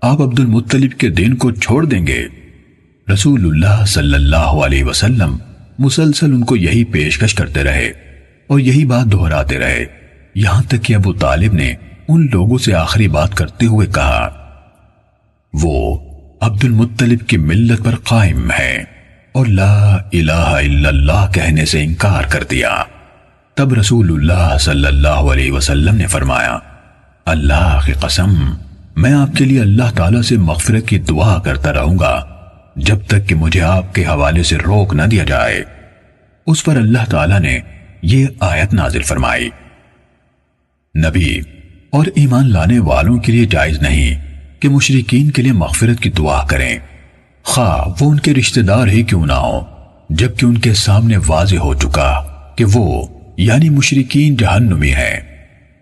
آپ عبد المطلب کے دین کو چھوڑ دیں گے؟ رسول اللہ صلی اللہ علیہ وسلم مسلسل ان کو یہی پیشکش کرتے رہے اور یہی بات دہراتے رہے، یہاں تک کہ ابو طالب نے ان لوگوں سے آخری بات کرتے ہوئے کہا، وہ عبد المطلب کی ملت پر قائم ہے اور لا الہ الا اللہ کہنے سے انکار کر دیا۔ تب رسول اللہ صلی اللہ علیہ وسلم نے فرمایا، اللہ کی قسم میں آپ کے لیے اللہ تعالیٰ سے مغفرت کی دعا کرتا رہوں گا جب تک کہ مجھے آپ کے حوالے سے روک نہ دیا جائے۔ اس پر اللہ تعالیٰ نے یہ آیت نازل فرمائی۔ نبی اور ایمان لانے والوں کے لیے جائز نہیں کہ مشرکین کے لیے مغفرت کی دعا کریں، خواہ وہ ان کے رشتہ دار ہی کیوں نہ ہو، جبکہ ان کے سامنے واضح ہو چکا کہ وہ یعنی مشرکین جہنمی ہیں۔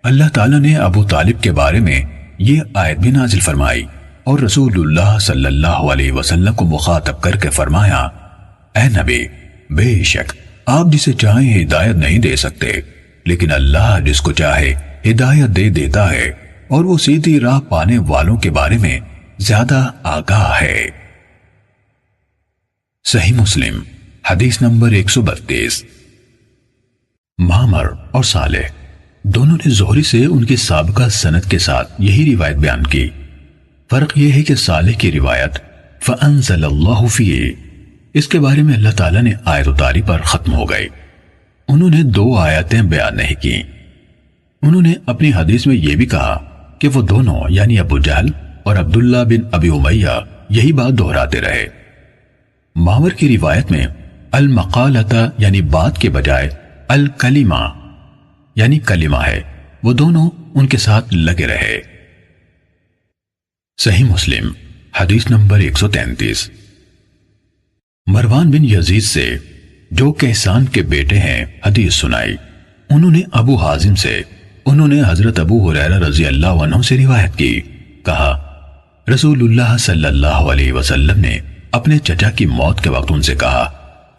اللہ تعالیٰ نے ابو طالب کے بارے میں یہ آیت بھی نازل فرمائی اور رسول اللہ صلی اللہ علیہ وسلم کو مخاطب کر کے فرمایا، اے نبی، بے شک آپ جسے چاہیں ہدایت نہیں دے سکتے، لیکن اللہ جس کو چاہے ہدایت دے دیتا ہے اور وہ سیدھی راہ پانے والوں کے بارے میں زیادہ آگاہ ہے۔ صحیح مسلم حدیث نمبر 132۔ معمر اور صالح دونوں نے زہری سے ان کی سابقہ سند کے ساتھ یہی روایت بیان کی۔ فرق یہ ہے کہ صالح کی روایت فَأَنزَلَ اللَّهُ فِيهِ اس کے بارے میں اللہ تعالیٰ نے آیت اتاری پر ختم ہو گئی۔ انہوں نے 2 آیتیں بیان نہیں کی۔ انہوں نے اپنی حدیث میں یہ بھی کہا کہ وہ دونوں یعنی ابو جہل اور عبداللہ بن ابی امیہ یہی بات دہراتے رہے۔ معمر کی روایت میں المقالۃ یعنی بات کے بجائے الکلمہ یعنی کلمہ ہے، وہ دونوں ان کے ساتھ لگے رہے۔ صحیح مسلم حدیث نمبر 133۔ مروان بن یزید سے جو کیسان کے بیٹے ہیں حدیث سنائی، انہوں نے ابو حازم سے، انہوں نے حضرت ابو ہریرہ رضی اللہ عنہ سے روایت کی، کہا رسول اللہ صلی اللہ علیہ وسلم نے اپنے چچا کی موت کے وقت ان سے کہا،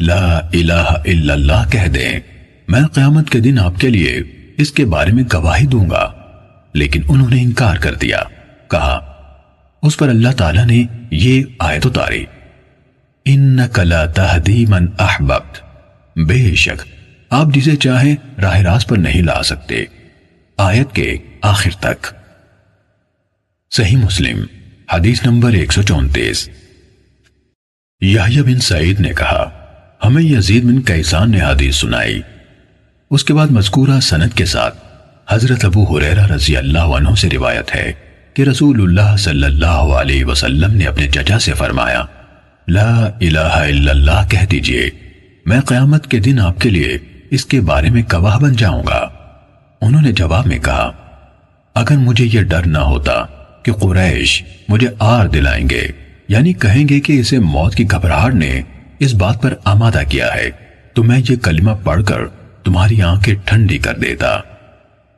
لا الہ الا اللہ کہہ دیں، میں قیامت کے دن آپ کے لیے اس کے بارے میں گواہی دوں گا، لیکن انہوں نے انکار کر دیا۔ کہا اس پر اللہ تعالیٰ نے یہ آیت اتاری، اِنَّكَ لَا تَهْدِي مَنْ أَحْبَبْتَ بے شک آپ جسے چاہیں راہ راست پر نہیں لا سکتے، آیت کے آخر تک۔ صحیح مسلم حدیث نمبر 134۔ یحییٰ بن سعید نے کہا ہمیں یزید بن کیسان نے حدیث سنائی، اس کے بعد مذکورہ سند کے ساتھ حضرت ابو ہریرہ رضی اللہ عنہ سے روایت ہے کہ رسول اللہ صلی اللہ علیہ وسلم نے اپنے چچا سے فرمایا، لا الہ الا اللہ کہہ دیجئے، میں قیامت کے دن آپ کے لیے اس کے بارے میں گواہ بن جاؤں گا۔ انہوں نے جواب میں کہا، اگر مجھے یہ ڈر نہ ہوتا کہ قریش مجھے آر دلائیں گے، یعنی کہیں گے کہ اسے موت کی گھبراہٹ نے اس بات پر آمادہ کیا ہے، تو میں یہ کلمہ پڑھ کر تمہاری آنکھیں ٹھنڈی کر دیتا۔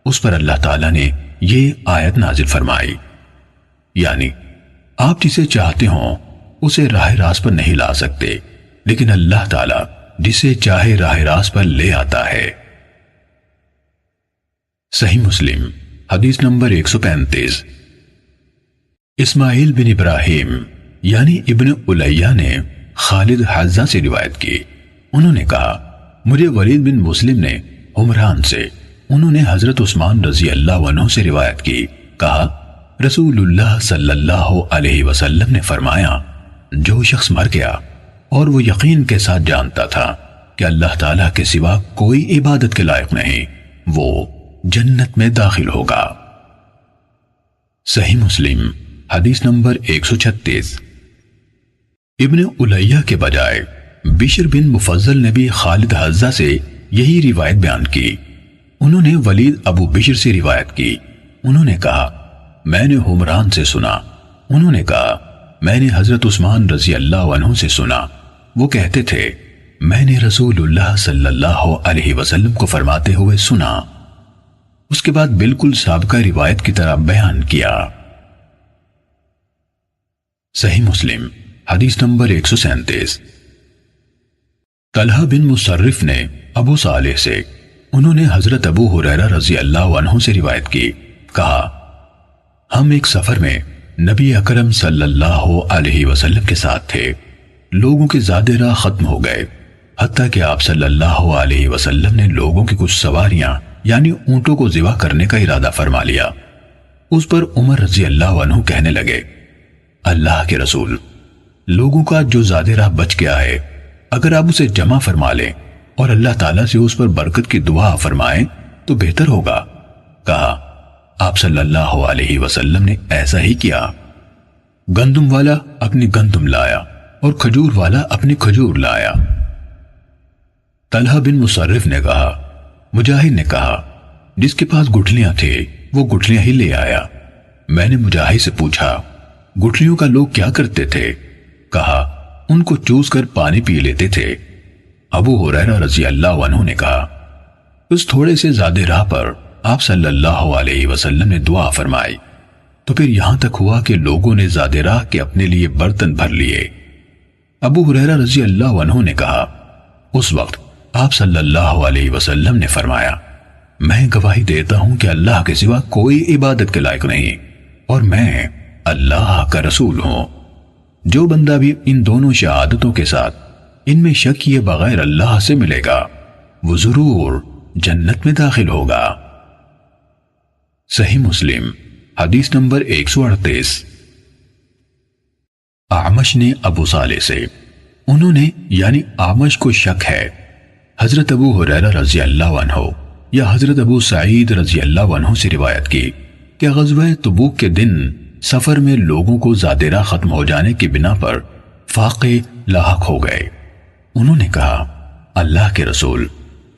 اس پر اللہ تعالیٰ نے یہ آیت نازل فرمائی، یعنی آپ جسے چاہتے ہوں اسے راہ راست پر نہیں لا سکتے، لیکن اللہ تعالیٰ جسے چاہے راہ راست پر لے آتا ہے۔ صحیح مسلم حدیث نمبر 135۔ اسماعیل بن ابراہیم یعنی ابن الیہ نے خالد حذا سے روایت کی، انہوں نے کہا مجھے ولید بن مسلم نے عمران سے، انہوں نے حضرت عثمان رضی اللہ عنہ سے روایت کی، کہا رسول اللہ صلی اللہ علیہ وسلم نے فرمایا، جو شخص مر گیا اور وہ یقین کے ساتھ جانتا تھا کہ اللہ تعالیٰ کے سوا کوئی عبادت کے لائق نہیں، وہ جنت میں داخل ہوگا۔ صحیح مسلم حدیث نمبر 136۔ ابن الیہ کے بجائے بشر بن مفضل نے بھی خالد حذا سے یہی روایت بیان کی، انہوں نے ولید ابو بشر سے روایت کی، انہوں نے کہا میں نے حمران سے سنا، انہوں نے کہا میں نے حضرت عثمان رضی اللہ عنہ سے سنا، وہ کہتے تھے میں نے رسول اللہ صلی اللہ علیہ وسلم کو فرماتے ہوئے سنا، اس کے بعد بالکل سابقہ روایت کی طرح بیان کیا۔ صحیح مسلم حدیث نمبر 137۔ طلحہ بن مصرف نے ابو صالح سے، انہوں نے حضرت ابو ہریرہ رضی اللہ عنہ سے روایت کی، کہا ہم ایک سفر میں نبی اکرم صلی اللہ علیہ وسلم کے ساتھ تھے، لوگوں کے زیادہ راہ ختم ہو گئے، حتیٰ کہ آپ صلی اللہ علیہ وسلم نے لوگوں کی کچھ سواریاں یعنی اونٹوں کو ذبح کرنے کا ارادہ فرما لیا۔ اس پر عمر رضی اللہ عنہ کہنے لگے، اللہ کے رسول، لوگوں کا جو زیادہ راہ بچ گیا ہے اگر آپ اسے جمع فرما لیں اور اللہ تعالیٰ سے اس پر برکت کی دعا فرمائیں تو بہتر ہوگا۔ کہا آپ صلی اللہ علیہ وسلم نے ایسا ہی کیا، گندم والا اپنی گندم لایا اور کھجور والا اپنی کھجور لایا۔ طلحہ بن مصرف نے کہا مجاہد نے کہا جس کے پاس گٹھلیاں تھے وہ گٹھلیاں ہی لے آیا۔ میں نے مجاہد سے پوچھا گٹھلیوں کا لوگ کیا کرتے تھے؟ کہا ان کو چوس کر پانی پی لیتے تھے۔ ابو ہریرہ رضی اللہ عنہ نے کہا اس تھوڑے سے زیادہ راہ پر آپ صلی اللہ علیہ وسلم نے دعا فرمائی تو پھر یہاں تک ہوا کہ لوگوں نے زیادہ راہ کے اپنے لیے برتن بھر لیے۔ ابو ہریرہ رضی اللہ عنہ نے کہا اس وقت آپ صلی اللہ علیہ وسلم نے فرمایا میں گواہی دیتا ہوں کہ اللہ کے سوا کوئی عبادت کے لائق نہیں اور میں اللہ کا رسول ہوں۔ جو بندہ بھی ان دونوں شہادتوں کے ساتھ ان میں شک کیے بغیر اللہ سے ملے گا وہ ضرور جنت میں داخل ہوگا۔ صحیح مسلم حدیث نمبر 138۔ اعمش نے ابو صالح سے انہوں نے یعنی اعمش کو شک ہے حضرت ابو ہریرہ رضی اللہ عنہ یا حضرت ابو سعید رضی اللہ عنہ سے روایت کی کہ غزوہ تبوک کے دن سفر میں لوگوں کو زیادہ راہ ختم ہو جانے کی بنا پر فاقے لاحق ہو گئے۔ انہوں نے کہا اللہ کے رسول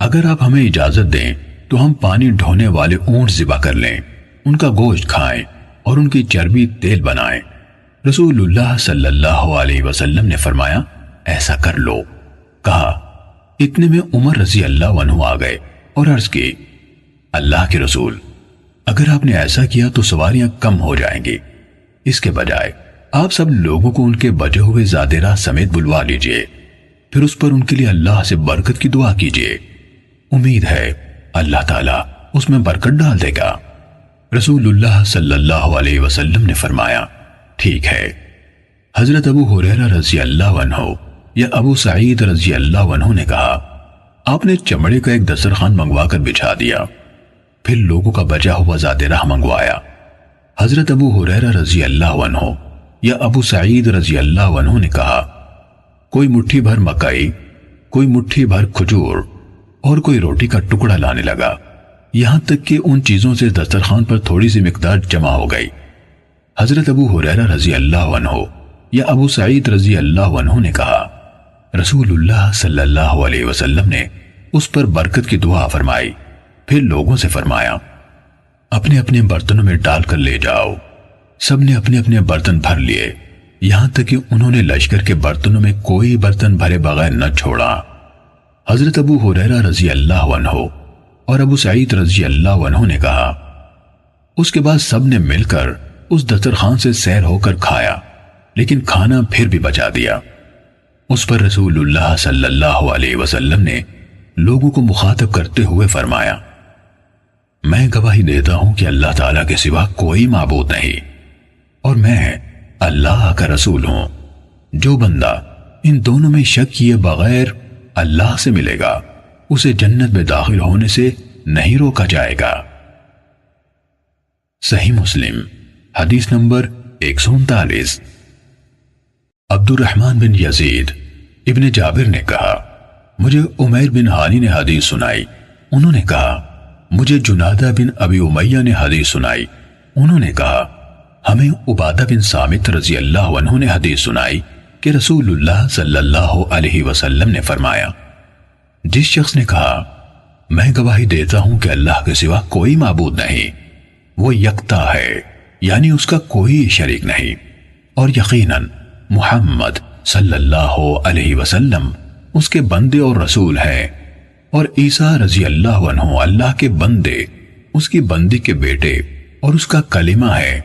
اگر آپ ہمیں اجازت دیں تو ہم پانی ڈھونے والے اونٹ ذبح کر لیں، ان کا گوشت کھائیں اور ان کی چربی تیل بنائیں۔ رسول اللہ صلی اللہ علیہ وسلم نے فرمایا ایسا کر لو۔ کہا اتنے میں عمر رضی اللہ عنہ آ گئے اور عرض کی اللہ کے رسول اگر آپ نے ایسا کیا تو سواریاں کم ہو جائیں گی، اس کے بجائے آپ سب لوگوں کو ان کے بجے ہوئے زیادہ راہ سمیت بلوا لیجئے، پھر اس پر ان کے لیے اللہ سے برکت کی دعا کیجئے، امید ہے اللہ تعالیٰ اس میں برکت ڈال دے گا۔ رسول اللہ صلی اللہ علیہ وسلم نے فرمایا ٹھیک ہے۔ حضرت ابو ہریرہ رضی اللہ عنہ یا ابو سعید رضی اللہ عنہ نے کہا آپ نے چمڑے کا ایک دسترخوان منگوا کر بچھا دیا، پھر لوگوں کا بچا ہوا زیادہ راہ منگوایا۔ حضرت ابو ہریرہ رضی اللہ عنہ یا ابو سعید رضی اللہ عنہ نے کہا کوئی مٹھی بھر مکئی، کوئی مٹھی بھر کھجور اور کوئی روٹی کا ٹکڑا لانے لگا، یہاں تک کہ ان چیزوں سے دسترخوان پر تھوڑی سی مقدار جمع ہو گئی۔ حضرت ابو ہریرہ رضی اللہ عنہ یا ابو سعید رضی اللہ عنہ نے کہا رسول اللہ صلی اللہ علیہ وسلم نے اس پر برکت کی دعا فرمائی، پھر لوگوں سے فرمایا اپنے اپنے برتنوں میں ڈال کر لے جاؤ۔ سب نے اپنے اپنے برتن بھر لیے، یہاں تک کہ انہوں نے لشکر کے برتنوں میں کوئی برتن بھرے بغیر نہ چھوڑا۔ حضرت ابو ہریرہ رضی اللہ عنہ اور ابو سعید رضی اللہ عنہ نے کہا اس کے بعد سب نے مل کر اس دسترخوان سے سیر ہو کر کھایا، لیکن کھانا پھر بھی بچا دیا۔ اس پر رسول اللہ صلی اللہ علیہ وسلم نے لوگوں کو مخاطب کرتے ہوئے فرمایا میں گواہی دیتا ہوں کہ اللہ تعالیٰ کے سوا کوئی معبود نہیں اور میں اللہ کا رسول ہوں۔ جو بندہ ان دونوں میں شک کیے بغیر اللہ سے ملے گا اسے جنت میں داخل ہونے سے نہیں روکا جائے گا۔ صحیح مسلم حدیث نمبر 139۔ عبد الرحمن بن یزید ابن جابر نے کہا مجھے عمیر بن ہانی نے حدیث سنائی، انہوں نے کہا مجھے جنادہ بن ابی امیہ نے حدیث سنائی، انہوں نے کہا ہمیں عبادہ بن صامت رضی اللہ عنہ نے حدیث سنائی کہ رسول اللہ صلی اللہ علیہ وسلم نے فرمایا جس شخص نے کہا میں گواہی دیتا ہوں کہ اللہ کے سوا کوئی معبود نہیں، وہ یکتا ہے یعنی اس کا کوئی شریک نہیں، اور یقیناً محمد صلی اللہ علیہ وسلم اس کے بندے اور رسول ہیں، اور عیسیٰ رضی اللہ عنہ اللہ کے بندے اس کی بندی کے بیٹے اور اس کا کلمہ ہے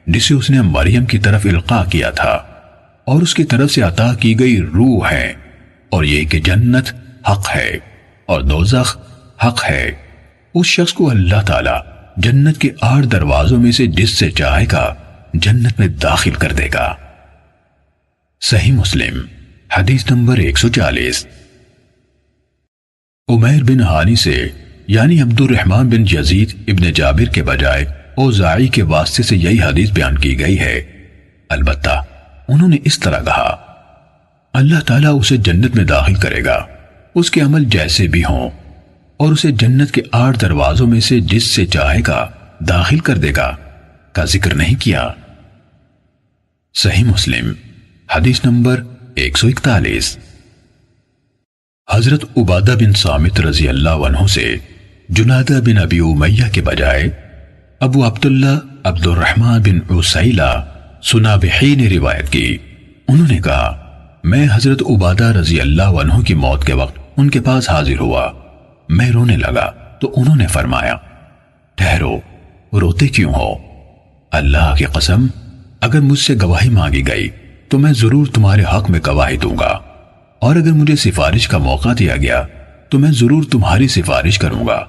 جسے اس نے مریم کی طرف القاء کیا تھا، اور اس کی طرف سے عطا کی گئی روح ہے، اور یہ کہ جنت حق ہے اور دوزخ حق ہے۔ اس شخص کو اللہ تعالیٰ جنت کے 8 دروازوں میں سے جس سے چاہے گا جنت میں داخل کر دے گا۔ صحیح مسلم حدیث نمبر 140۔ عمیر بن ہانی سے یعنی عبد الرحمن بن یزید ابن جابر کے بجائے اوزاعی کے واسطے سے یہی حدیث بیان کی گئی ہے، البتہ انہوں نے اس طرح کہا اللہ تعالیٰ اسے جنت میں داخل کرے گا اس کے عمل جیسے بھی ہوں، اور اسے جنت کے 8 دروازوں میں سے جس سے چاہے گا داخل کر دے گا کا ذکر نہیں کیا۔ صحیح مسلم حدیث نمبر 141۔ حضرت عبادہ بن صامت رضی اللہ عنہ سے جنادہ بن ابی امیہ کے بجائے ابو عبداللہ عبد الرحمن بن عسیلہ سنابحی نے روایت کی۔ انہوں نے کہا میں حضرت عبادہ رضی اللہ عنہ کی موت کے وقت ان کے پاس حاضر ہوا۔ میں رونے لگا تو انہوں نے فرمایا ٹھہرو، روتے کیوں ہو؟ اللہ کی قسم اگر مجھ سے گواہی مانگی گئی تو میں ضرور تمہارے حق میں گواہی دوں گا، اور اگر مجھے سفارش کا موقع دیا گیا تو میں ضرور تمہاری سفارش کروں گا،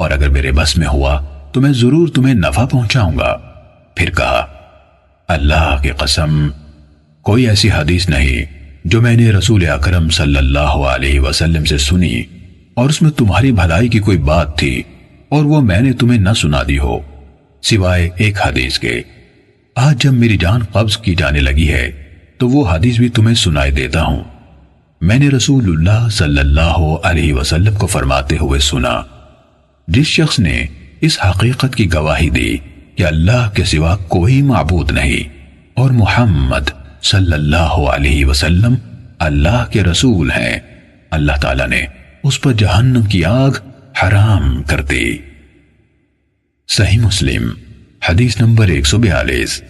اور اگر میرے بس میں ہوا تو میں ضرور تمہیں نفع پہنچاؤں گا۔ پھر کہا اللہ کی قسم کوئی ایسی حدیث نہیں جو میں نے رسول اکرم صلی اللہ علیہ وسلم سے سنی اور اس میں تمہاری بھلائی کی کوئی بات تھی اور وہ میں نے تمہیں نہ سنا دی ہو، سوائے ایک حدیث کے۔ آج جب میری جان قبض کی جانے لگی ہے تو وہ حدیث بھی تمہیں سنائی دیتا ہوں۔ میں نے رسول اللہ صلی اللہ علیہ وسلم کو فرماتے ہوئے سنا، جس شخص نے اس حقیقت کی گواہی دی کہ اللہ کے سوا کوئی معبود نہیں اور محمد صلی اللہ علیہ وسلم اللہ کے رسول ہیں، اللہ تعالیٰ نے اس پر جہنم کی آگ حرام کر دی۔ صحیح مسلم حدیث نمبر 142۔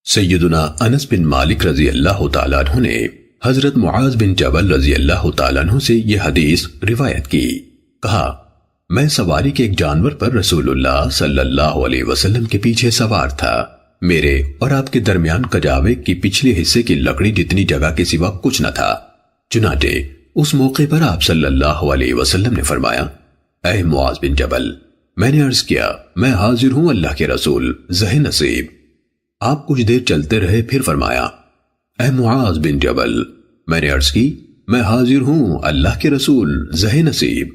سیدنا انس بن مالک رضی اللہ تعالیٰ عنہ نے حضرت معاذ بن جبل رضی اللہ تعالیٰ عنہ سے یہ حدیث روایت کی۔ کہا میں سواری کے ایک جانور پر رسول اللہ صلی اللہ علیہ وسلم کے پیچھے سوار تھا۔ میرے اور آپ کے درمیان کجاوے کی پچھلے حصے کی لکڑی جتنی جگہ کے سوا کچھ نہ تھا۔ چنانچہ اس موقع پر آپ صلی اللہ علیہ وسلم نے فرمایا اے معاذ بن جبل، میں نے عرض کیا میں حاضر ہوں اللہ کے رسول، زہ نصیب۔ آپ کچھ دیر چلتے رہے، پھر فرمایا اے معاذ بن جبل، میں نے عرض کی میں حاضر ہوں اللہ کے رسول، زہ نصیب۔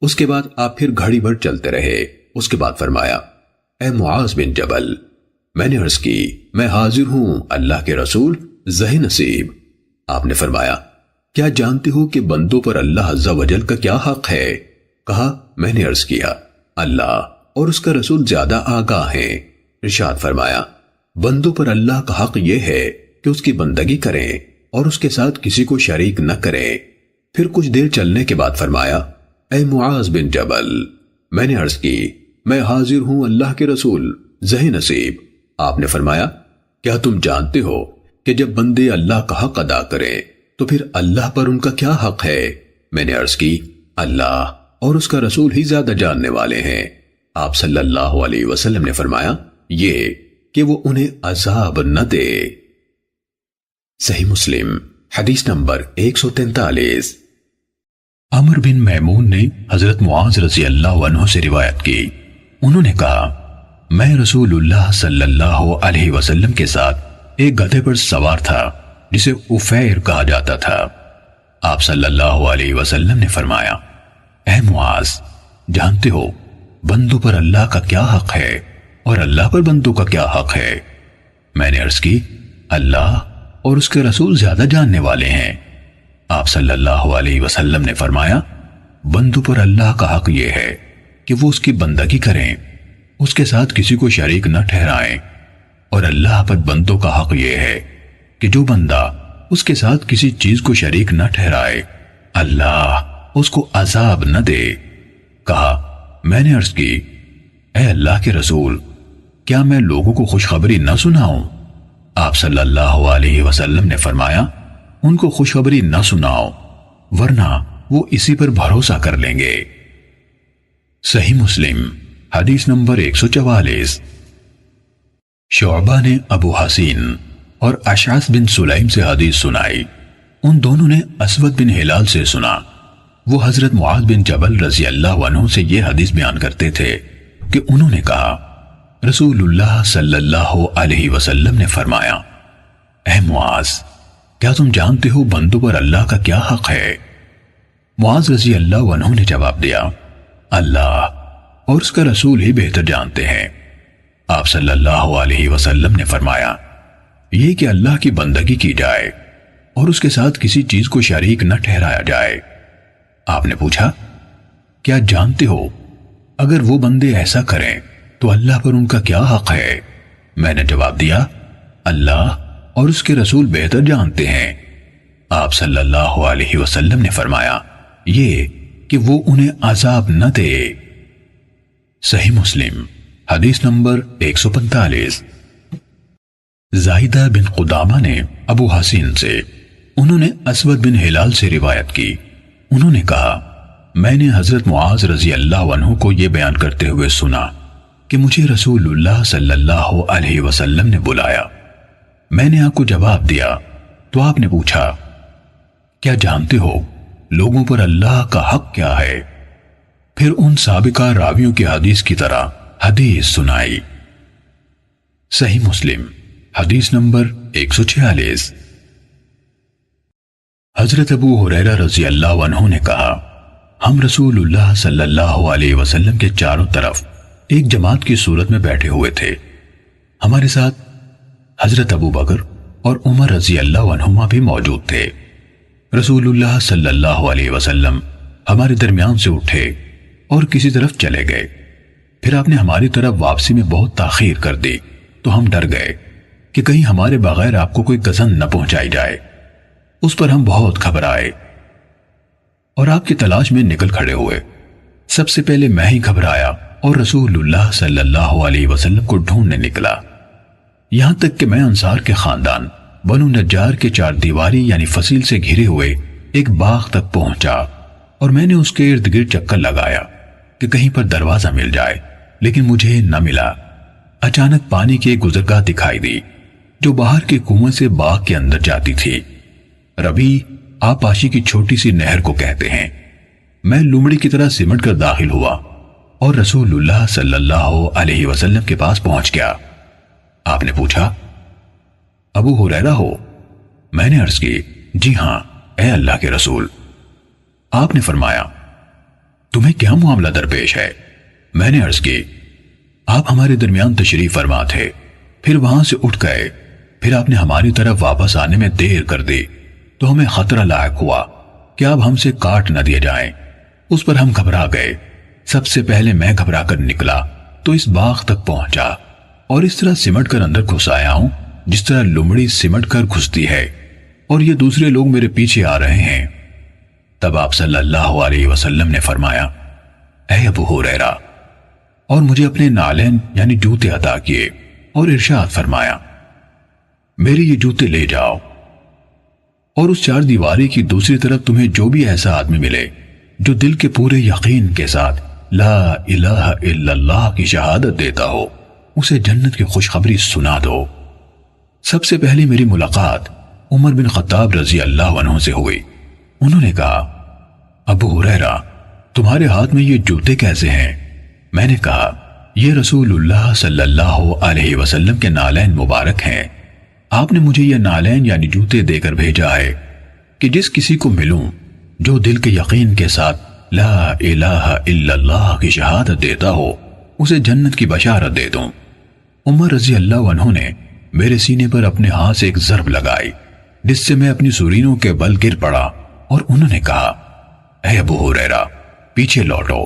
اس کے بعد آپ پھر گھڑی بھر چلتے رہے، اس کے بعد فرمایا اے معاذ بن جبل، میں نے عرض کی میں حاضر ہوں اللہ کے رسول، زہ نصیب۔ آپ نے فرمایا کیا جانتے ہو کہ بندوں پر اللہ عز و جل کا کیا حق ہے؟ کہا میں نے عرض کیا اللہ اور اس کا رسول زیادہ آگاہ ہیں۔ ارشاد فرمایا بندوں پر اللہ کا حق یہ ہے کہ اس کی بندگی کریں اور اس کے ساتھ کسی کو شریک نہ کریں۔ پھر کچھ دیر چلنے کے بعد فرمایا اے معاذ بن جبل، میں نے عرض کی میں حاضر ہوں اللہ کے رسول، زہ نصیب۔ آپ نے فرمایا کیا تم جانتے ہو کہ جب بندے اللہ کا حق ادا کریں تو پھر اللہ پر ان کا کیا حق ہے؟ میں نے عرض کی اللہ اور اس کا رسول ہی زیادہ جاننے والے ہیں۔ آپ صلی اللہ علیہ وسلم نے فرمایا یہ کہ وہ انہیں عذاب نہ دے۔ صحیح مسلم حدیث نمبر 143۔ عمر بن میمون نے حضرت معاذ رضی اللہ عنہ سے روایت کی، انہوں نے کہا میں رسول اللہ صلی اللہ علیہ وسلم کے ساتھ ایک گدھے پر سوار تھا جسے عفیر کہا جاتا تھا۔ آپ صلی اللہ علیہ وسلم نے فرمایا اے معاذ، جانتے ہو بندوں پر اللہ کا کیا حق ہے اور اللہ پر بندوں کا کیا حق ہے؟ میں نے عرض کی اللہ اور اس کے رسول زیادہ جاننے والے ہیں۔ آپ صلی اللہ علیہ وسلم نے فرمایا بندوں پر اللہ کا حق یہ ہے کہ وہ اس کی بندگی کریں، اس کے ساتھ کسی کو شریک نہ ٹھہرائیں، اور اللہ پر بندوں کا حق یہ ہے کہ جو بندہ اس کے ساتھ کسی چیز کو شریک نہ ٹھہرائے اللہ اس کو عذاب نہ دے۔ کہا میں نے عرض کی اے اللہ کے رسول، کیا میں لوگوں کو خوشخبری نہ سناؤں؟ آپ صلی اللہ علیہ وسلم نے فرمایا ان کو خوشخبری نہ سناؤ ورنہ وہ اسی پر بھروسہ کر لیں گے۔ صحیح مسلم حدیث نمبر 144۔ شعبہ نے ابو حسین اور اشعث بن سلیم سے حدیث سنائی، ان دونوں نے اسود بن ہلال سے سنا۔ وہ حضرت معاذ بن جبل رضی اللہ عنہ سے یہ حدیث بیان کرتے تھے کہ انہوں نے کہا رسول اللہ صلی اللہ علیہ وسلم نے فرمایا اے معاذ، کیا تم جانتے ہو بندوں پر اللہ کا کیا حق ہے؟ معاذ رضی اللہ عنہ نے جواب دیا اللہ اور اس کا رسول ہی بہتر جانتے ہیں۔ آپ صلی اللہ علیہ وسلم نے فرمایا یہ کہ اللہ کی بندگی کی جائے اور اس کے ساتھ کسی چیز کو شریک نہ ٹھہرایا جائے۔ آپ نے پوچھا کیا جانتے ہو اگر وہ بندے ایسا کریں تو اللہ پر ان کا کیا حق ہے؟ میں نے جواب دیا اللہ اور اس کے رسول بہتر جانتے ہیں۔ آپ صلی اللہ علیہ وسلم نے فرمایا یہ کہ وہ انہیں عذاب نہ دے۔ صحیح مسلم حدیث نمبر 145۔ زاہدہ بن قدامہ نے ابو حسین سے، انہوں نے اسود بن ہلال سے روایت کی، انہوں نے کہا میں نے حضرت معاذ رضی اللہ عنہ کو یہ بیان کرتے ہوئے سنا کہ مجھے رسول اللہ صلی اللہ علیہ وسلم نے بلایا۔ میں نے آپ کو جواب دیا تو آپ نے پوچھا کیا جانتے ہو لوگوں پر اللہ کا حق کیا ہے؟ پھر ان سابقہ راویوں کی حدیث کی طرح حدیث سنائی۔ صحیح مسلم حدیث نمبر 146۔ حضرت ابو ہریرہ رضی اللہ عنہ نے کہا ہم رسول اللہ صلی اللہ علیہ وسلم کے چاروں طرف ایک جماعت کی صورت میں بیٹھے ہوئے تھے، ہمارے ساتھ حضرت ابو بکر اور عمر رضی اللہ عنہما بھی موجود تھے۔ رسول اللہ صلی اللہ علیہ وسلم ہمارے درمیان سے اٹھے اور کسی طرف چلے گئے، پھر آپ نے ہماری طرف واپسی میں بہت تاخیر کر دی تو ہم ڈر گئے کہ کہیں ہمارے بغیر آپ کو کوئی گزن نہ پہنچائی جائے۔ اس پر ہم بہت گھبرائے اور آپ کی تلاش میں نکل کھڑے ہوئے۔ سب سے پہلے میں ہی گھبرایا اور رسول اللہ صلی اللہ علیہ وسلم کو ڈھونڈنے نکلا، یہاں تک کہ میں انصار کے خاندان بنو نجار کے چار دیواری یعنی فصیل سے گھرے ہوئے ایک باغ تک پہنچا، اور میں نے اس کے ارد گرد چکر لگایا کہ کہیں پر دروازہ مل جائے، لیکن مجھے نہ ملا۔ اچانک پانی کی ایک گزرگاہ دکھائی دی جو باہر کے کنویں سے باغ کے اندر جاتی تھی۔ ربی آپاشی کی چھوٹی سی نہر کو کہتے ہیں۔ میں لومڑی کی طرح سمٹ کر داخل ہوا اور رسول اللہ صلی اللہ علیہ وسلم کے پاس پہنچ گیا۔ آپ نے پوچھا ابو ہریرہ ہو؟ میں نے عرض کی جی ہاں اے اللہ کے رسول۔ آپ نے فرمایا تمہیں کیا معاملہ درپیش ہے؟ میں نے عرض کی آپ ہمارے درمیان تشریف فرما تھے، پھر وہاں سے اٹھ گئے، پھر آپ نے ہماری طرف واپس آنے میں دیر کر دی تو ہمیں خطرہ لاحق ہوا کہ آپ ہم سے کاٹ نہ دیے جائیں۔ اس پر ہم گھبرا گئے۔ سب سے پہلے میں گھبرا کر نکلا تو اس باغ تک پہنچا اور اس طرح سمٹ کر اندر گھس آیا ہوں جس طرح لمڑی سمٹ کر گھستی ہے، اور یہ دوسرے لوگ میرے پیچھے آ رہے ہیں۔ تب آپ صلی اللہ علیہ وسلم نے فرمایا اے ابو ہریرہ، اور مجھے اپنے نالین یعنی جوتے عطا کیے اور ارشاد فرمایا میرے یہ جوتے لے جاؤ، اور اس چار دیواری کی دوسری طرف تمہیں جو بھی ایسا آدمی ملے جو دل کے پورے یقین کے ساتھ لا الہ الا اللہ کی شہادت دیتا ہو، اسے جنت کی خوشخبری سنا دو۔ سب سے پہلی میری ملاقات عمر بن خطاب رضی اللہ عنہ سے ہوئی۔ انہوں نے کہا ابو ہریرہ تمہارے ہاتھ میں یہ جوتے کیسے ہیں؟ میں نے کہا یہ رسول اللہ صلی اللہ علیہ وسلم کے نالین مبارک ہیں، آپ نے مجھے یہ نالین یعنی جوتے دے کر بھیجا ہے کہ جس کسی کو ملوں جو دل کے یقین کے ساتھ لا الہ الا اللہ کی شہادت دیتا ہو، اسے جنت کی بشارت دے دوں۔ عمر رضی اللہ عنہ نے میرے سینے پر اپنے ہاتھ سے ایک ضرب لگائی جس سے میں اپنی سورینوں کے بل گر پڑا، اور انہوں نے کہا اے ابو ہریرہ پیچھے لوٹو۔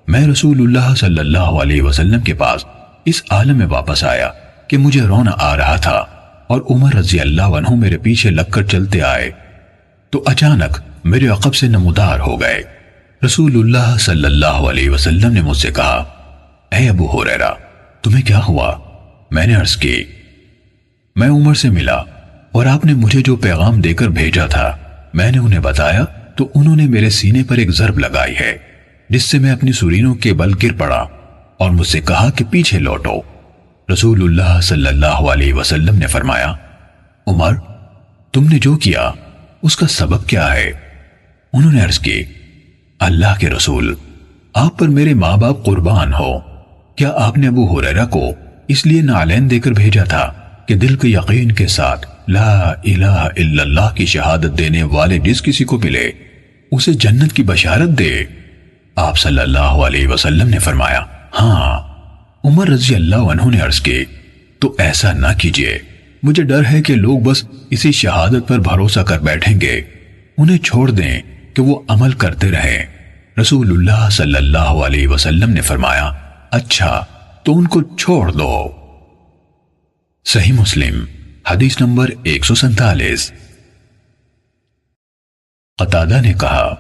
میں رسول اللہ صلی اللہ علیہ وسلم کے پاس اس عالم میں واپس آیا کہ مجھے رونا آ رہا تھا، اور عمر رضی اللہ عنہ میرے پیچھے لگ کر چلتے آئے تو اچانک میرے عقب سے نمودار ہو گئے۔ رسول اللہ صلی اللہ علیہ وسلم نے مجھ سے کہا اے ابو ہریرہ تمہیں کیا ہوا؟ میں نے عرض کی میں عمر سے ملا اور آپ نے مجھے جو پیغام دے کر بھیجا تھا میں نے انہیں بتایا تو انہوں نے میرے سینے پر ایک ضرب لگائی ہے جس سے میں اپنی سورینوں کے بل گر پڑا اور مجھ سے کہا کہ پیچھے لوٹو۔ رسول اللہ صلی اللہ علیہ وسلم نے فرمایا عمر تم نے جو کیا اس کا سبب کیا ہے؟ انہوں نے عرض کی اللہ کے رسول آپ پر میرے ماں باپ قربان ہو، کیا آپ نے ابو ہریرہ کو اس لیے نالین دے کر بھیجا تھا کہ دل کے یقین کے ساتھ لا الہ الا اللہ کی شہادت دینے والے جس کسی کو ملے اسے جنت کی بشارت دے؟ آپ صلی اللہ علیہ وسلم نے فرمایا ہاں۔ عمر رضی اللہ عنہ نے عرض کی تو ایسا نہ کیجیے، مجھے ڈر ہے کہ لوگ بس اسی شہادت پر بھروسہ کر بیٹھیں گے، انہیں چھوڑ دیں کہ وہ عمل کرتے رہیں۔ رسول اللہ صلی اللہ علیہ وسلم نے فرمایا اچھا تو ان کو چھوڑ دو۔ صحیح مسلم حدیث نمبر 147۔ قتادہ نے کہا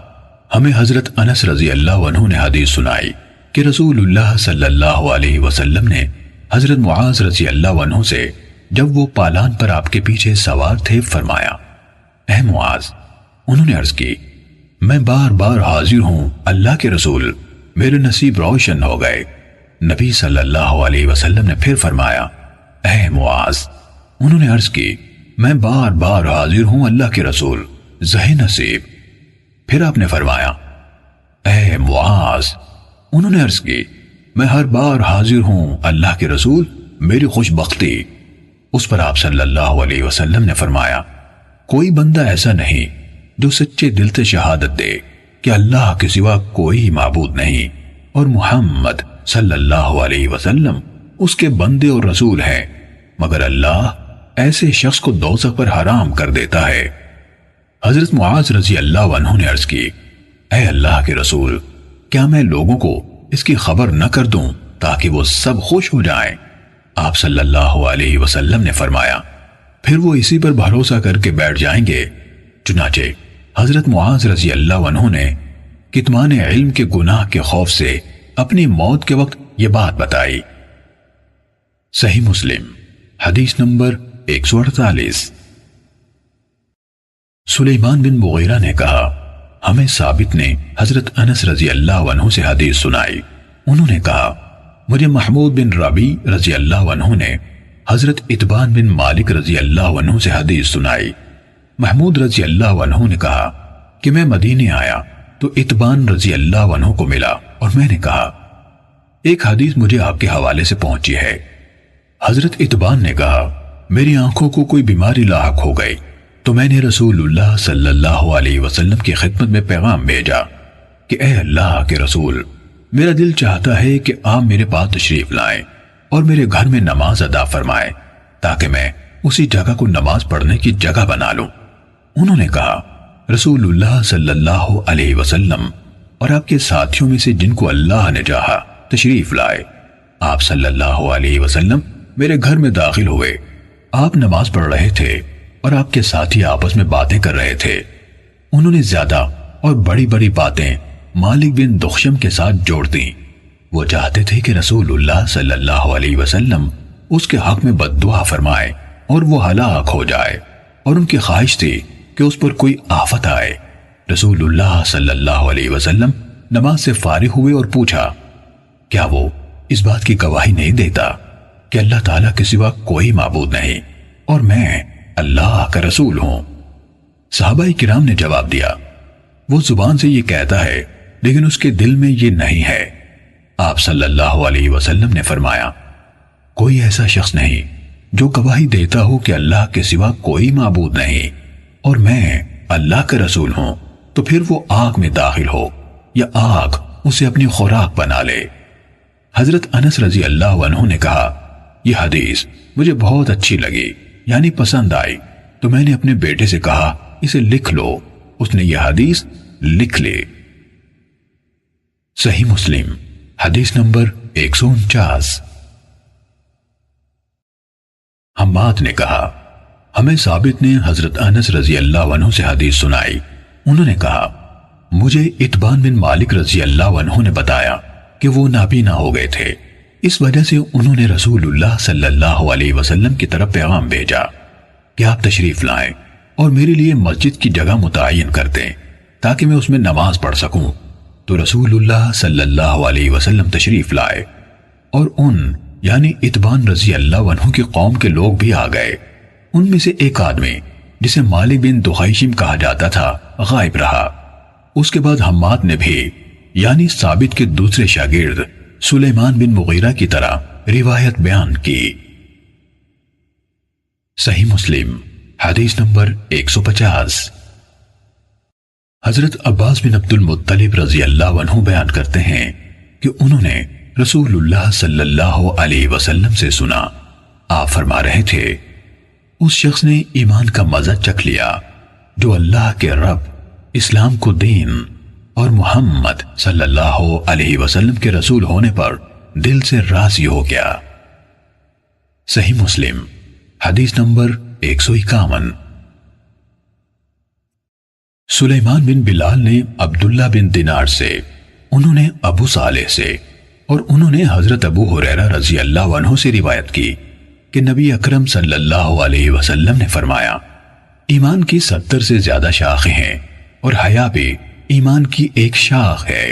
ہمیں حضرت انس رضی اللہ عنہ نے حدیث سنائی کہ رسول اللہ صلی اللہ علیہ وسلم نے حضرت معاذ رضی اللہ عنہ سے جب وہ پالان پر آپ کے پیچھے سوار تھے فرمایا، اے معاذ، انہوں نے عرض کی، میں بار بار حاضر ہوں اللہ کے رسول، میرے نصیب روشن ہو گئے۔ نبی صلی اللہ علیہ وسلم نے پھر فرمایا، اے معاذ، انہوں نے عرض کی، میں بار بار حاضر ہوں اللہ کے رسول، زہ نصیب۔ پھر آپ نے فرمایا، اے معاذ، انہوں نے عرض کی، میں ہر بار حاضر ہوں اللہ کے رسول، میری خوش بختی۔ اس پر آپ صلی اللہ علیہ وسلم نے فرمایا، کوئی بندہ ایسا نہیں جو سچے دل سے شہادت دے کہ اللہ کے سوا کوئی معبود نہیں اور محمد صلی اللہ علیہ وسلم اس کے بندے اور رسول ہیں، مگر اللہ ایسے شخص کو دوزخ پر حرام کر دیتا ہے۔ حضرت معاذ رضی اللہ عنہ نے عرض کی، اے اللہ کے رسول، کیا میں لوگوں کو اس کی خبر نہ کر دوں تاکہ وہ سب خوش ہو جائیں؟ آپ صلی اللہ علیہ وسلم نے فرمایا، پھر وہ اسی پر بھروسہ کر کے بیٹھ جائیں گے۔ چنانچہ حضرت معاذ رضی اللہ عنہ نے کتمان علم کے گناہ کے خوف سے اپنی موت کے وقت یہ بات بتائی۔ صحیح مسلم حدیث نمبر 148۔ سلیمان بن مغیرہ نے کہا، ہمیں ثابت نے حضرت انس رضی اللہ عنہ سے حدیث سنائی۔ انہوں نے کہا، مجھے محمود بن ربی رضی اللہ عنہ نے حضرت اتبان بن مالک رضی اللہ عنہ سے حدیث سنائی۔ محمود رضی اللہ عنہ نے کہا کہ میں مدینے آیا تو اتبان رضی اللہ عنہ کو ملا اور میں نے کہا، ایک حدیث مجھے آپ کے حوالے سے پہنچی ہے۔ حضرت اتبان نے کہا، میری آنکھوں کو کوئی بیماری لاحق ہو گئی تو میں نے رسول اللہ صلی اللہ علیہ وسلم کی خدمت میں پیغام بھیجا کہ اے اللہ کے رسول، میرا دل چاہتا ہے کہ آپ میرے پاس تشریف لائیں اور میرے گھر میں نماز ادا فرمائیں تاکہ میں اسی جگہ کو نماز پڑھنے کی جگہ بنا لوں۔ انہوں نے کہا، رسول اللہ صلی اللہ علیہ وسلم اور آپ کے ساتھیوں میں سے جن کو اللہ نے چاہا تشریف لائے۔ آپ صلی اللہ علیہ وسلم میرے گھر میں داخل ہوئے۔ آپ نماز پڑھ رہے تھے اور آپ کے ساتھی آپس میں باتیں کر رہے تھے۔ انہوں نے زیادہ اور بڑی بڑی باتیں مالک بن دخشم کے ساتھ جوڑ دیں۔ وہ چاہتے تھے کہ رسول اللہ صلی اللہ علیہ وسلم اس کے حق میں بد دعا فرمائے اور وہ ہلاک ہو جائے، اور ان کی خواہش تھی کہ اس پر کوئی آفت آئے۔ رسول اللہ صلی اللہ علیہ وسلم نماز سے فارغ ہوئے اور پوچھا، کیا وہ اس بات کی گواہی نہیں دیتا کہ اللہ تعالیٰ کے سوا کوئی معبود نہیں اور میں اللہ کا رسول ہوں؟ صحابہ کرام نے جواب دیا، وہ زبان سے یہ کہتا ہے لیکن اس کے دل میں یہ نہیں ہے۔ آپ صلی اللہ علیہ وسلم نے فرمایا، کوئی ایسا شخص نہیں جو گواہی دیتا ہو کہ اللہ کے سوا کوئی معبود نہیں اور میں اللہ کا رسول ہوں، تو پھر وہ آگ میں داخل ہو یا آگ اسے اپنی خوراک بنا لے۔ حضرت انس رضی اللہ عنہ نے کہا، یہ حدیث مجھے بہت اچھی لگی، یعنی پسند آئی، تو میں نے اپنے بیٹے سے کہا اسے لکھ لو۔ اس نے یہ حدیث لکھ لی۔ صحیح مسلم حدیث نمبر 149۔ حماد نے کہا، ہمیں ثابت نے حضرت انس رضی اللہ عنہ سے حدیث سنائی۔ انہوں نے کہا، مجھے اتبان بن مالک رضی اللہ عنہ نے بتایا کہ وہ نابینا ہو گئے تھے، اس وجہ سے انہوں نے رسول اللہ صلی اللہ علیہ وسلم کی طرف پیغام بھیجا کہ آپ تشریف لائیں اور میرے لیے مسجد کی جگہ متعین کر دیں تاکہ میں اس میں نماز پڑھ سکوں۔ تو رسول اللہ صلی اللہ علیہ وسلم تشریف لائے اور یعنی اتبان رضی اللہ عنہ کی قوم کے لوگ بھی آ گئے۔ ان میں سے ایک آدمی جسے مالک بن دخیشم کہا جاتا تھا غائب رہا۔ اس کے بعد حماد نے بھی یعنی ثابت کے دوسرے شاگرد سلیمان بن مغیرہ کی طرح روایت بیان کی۔ صحیح مسلم حدیث نمبر 150۔ حضرت عباس بن عبد المطلب رضی اللہ عنہ بیان کرتے ہیں کہ انہوں نے رسول اللہ صلی اللہ علیہ وسلم سے سنا، آپ فرما رہے تھے، اس شخص نے ایمان کا مزہ چکھ لیا جو اللہ کے رب، اسلام کو دین اور محمد صلی اللہ علیہ وسلم کے رسول ہونے پر دل سے راضی ہو گیا۔ صحیح مسلم حدیث نمبر 151۔ سلیمان بن بلال نے عبداللہ بن دینار سے، انہوں نے ابو صالح سے، اور انہوں نے حضرت ابو ہریرہ رضی اللہ عنہ سے روایت کی کہ نبی اکرم صلی اللہ علیہ وسلم نے فرمایا، ایمان کی 70 سے زیادہ شاخیں ہیں اور حیا بھی ایمان کی ایک شاخ ہے۔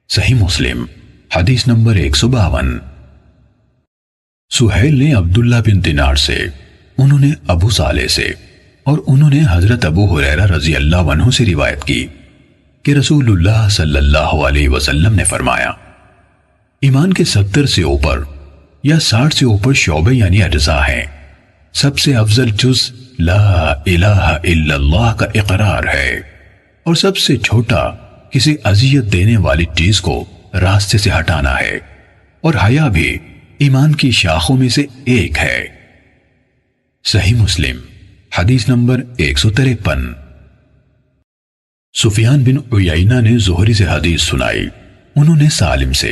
صحیح مسلم حدیث نمبر 152۔ سہیل نے عبداللہ بن دینار سے، انہوں نے ابو صالح سے، اور انہوں نے حضرت ابو ہریرہ رضی اللہ عنہ سے روایت کی کہ رسول اللہ صلی اللہ علیہ وسلم نے فرمایا، ایمان کے 70 سے اوپر یا 60 سے اوپر شعبے یعنی اجزاء ہیں، سب سے افضل جز لا الہ الا اللہ کا اقرار ہے، اور سب سے چھوٹا کسی اذیت دینے والی چیز کو راستے سے ہٹانا ہے، اور حیا بھی ایمان کی شاخوں میں سے ایک ہے۔ صحیح مسلم حدیث نمبر 153۔ سفیان بن عیینہ نے زہری سے حدیث سنائی، انہوں نے سالم سے،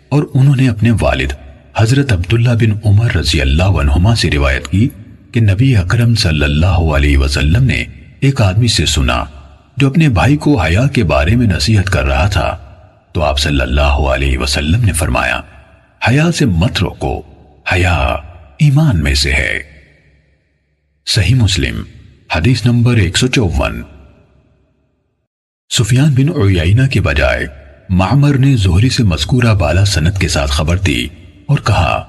اور انہوں نے اپنے والد حضرت عبداللہ بن عمر رضی اللہ عنہما سے روایت کی کہ نبی اکرم صلی اللہ علیہ وسلم نے ایک آدمی سے سنا جو اپنے بھائی کو حیا کے بارے میں نصیحت کر رہا تھا، تو آپ صلی اللہ علیہ وسلم نے فرمایا، حیا سے مت روکو، حیا ایمان میں سے ہے۔ صحیح مسلم حدیث نمبر 154۔ سفیان بن عیینہ کے بجائے معمر نے زہری سے مذکورہ بالا سند کے ساتھ خبر دی اور کہا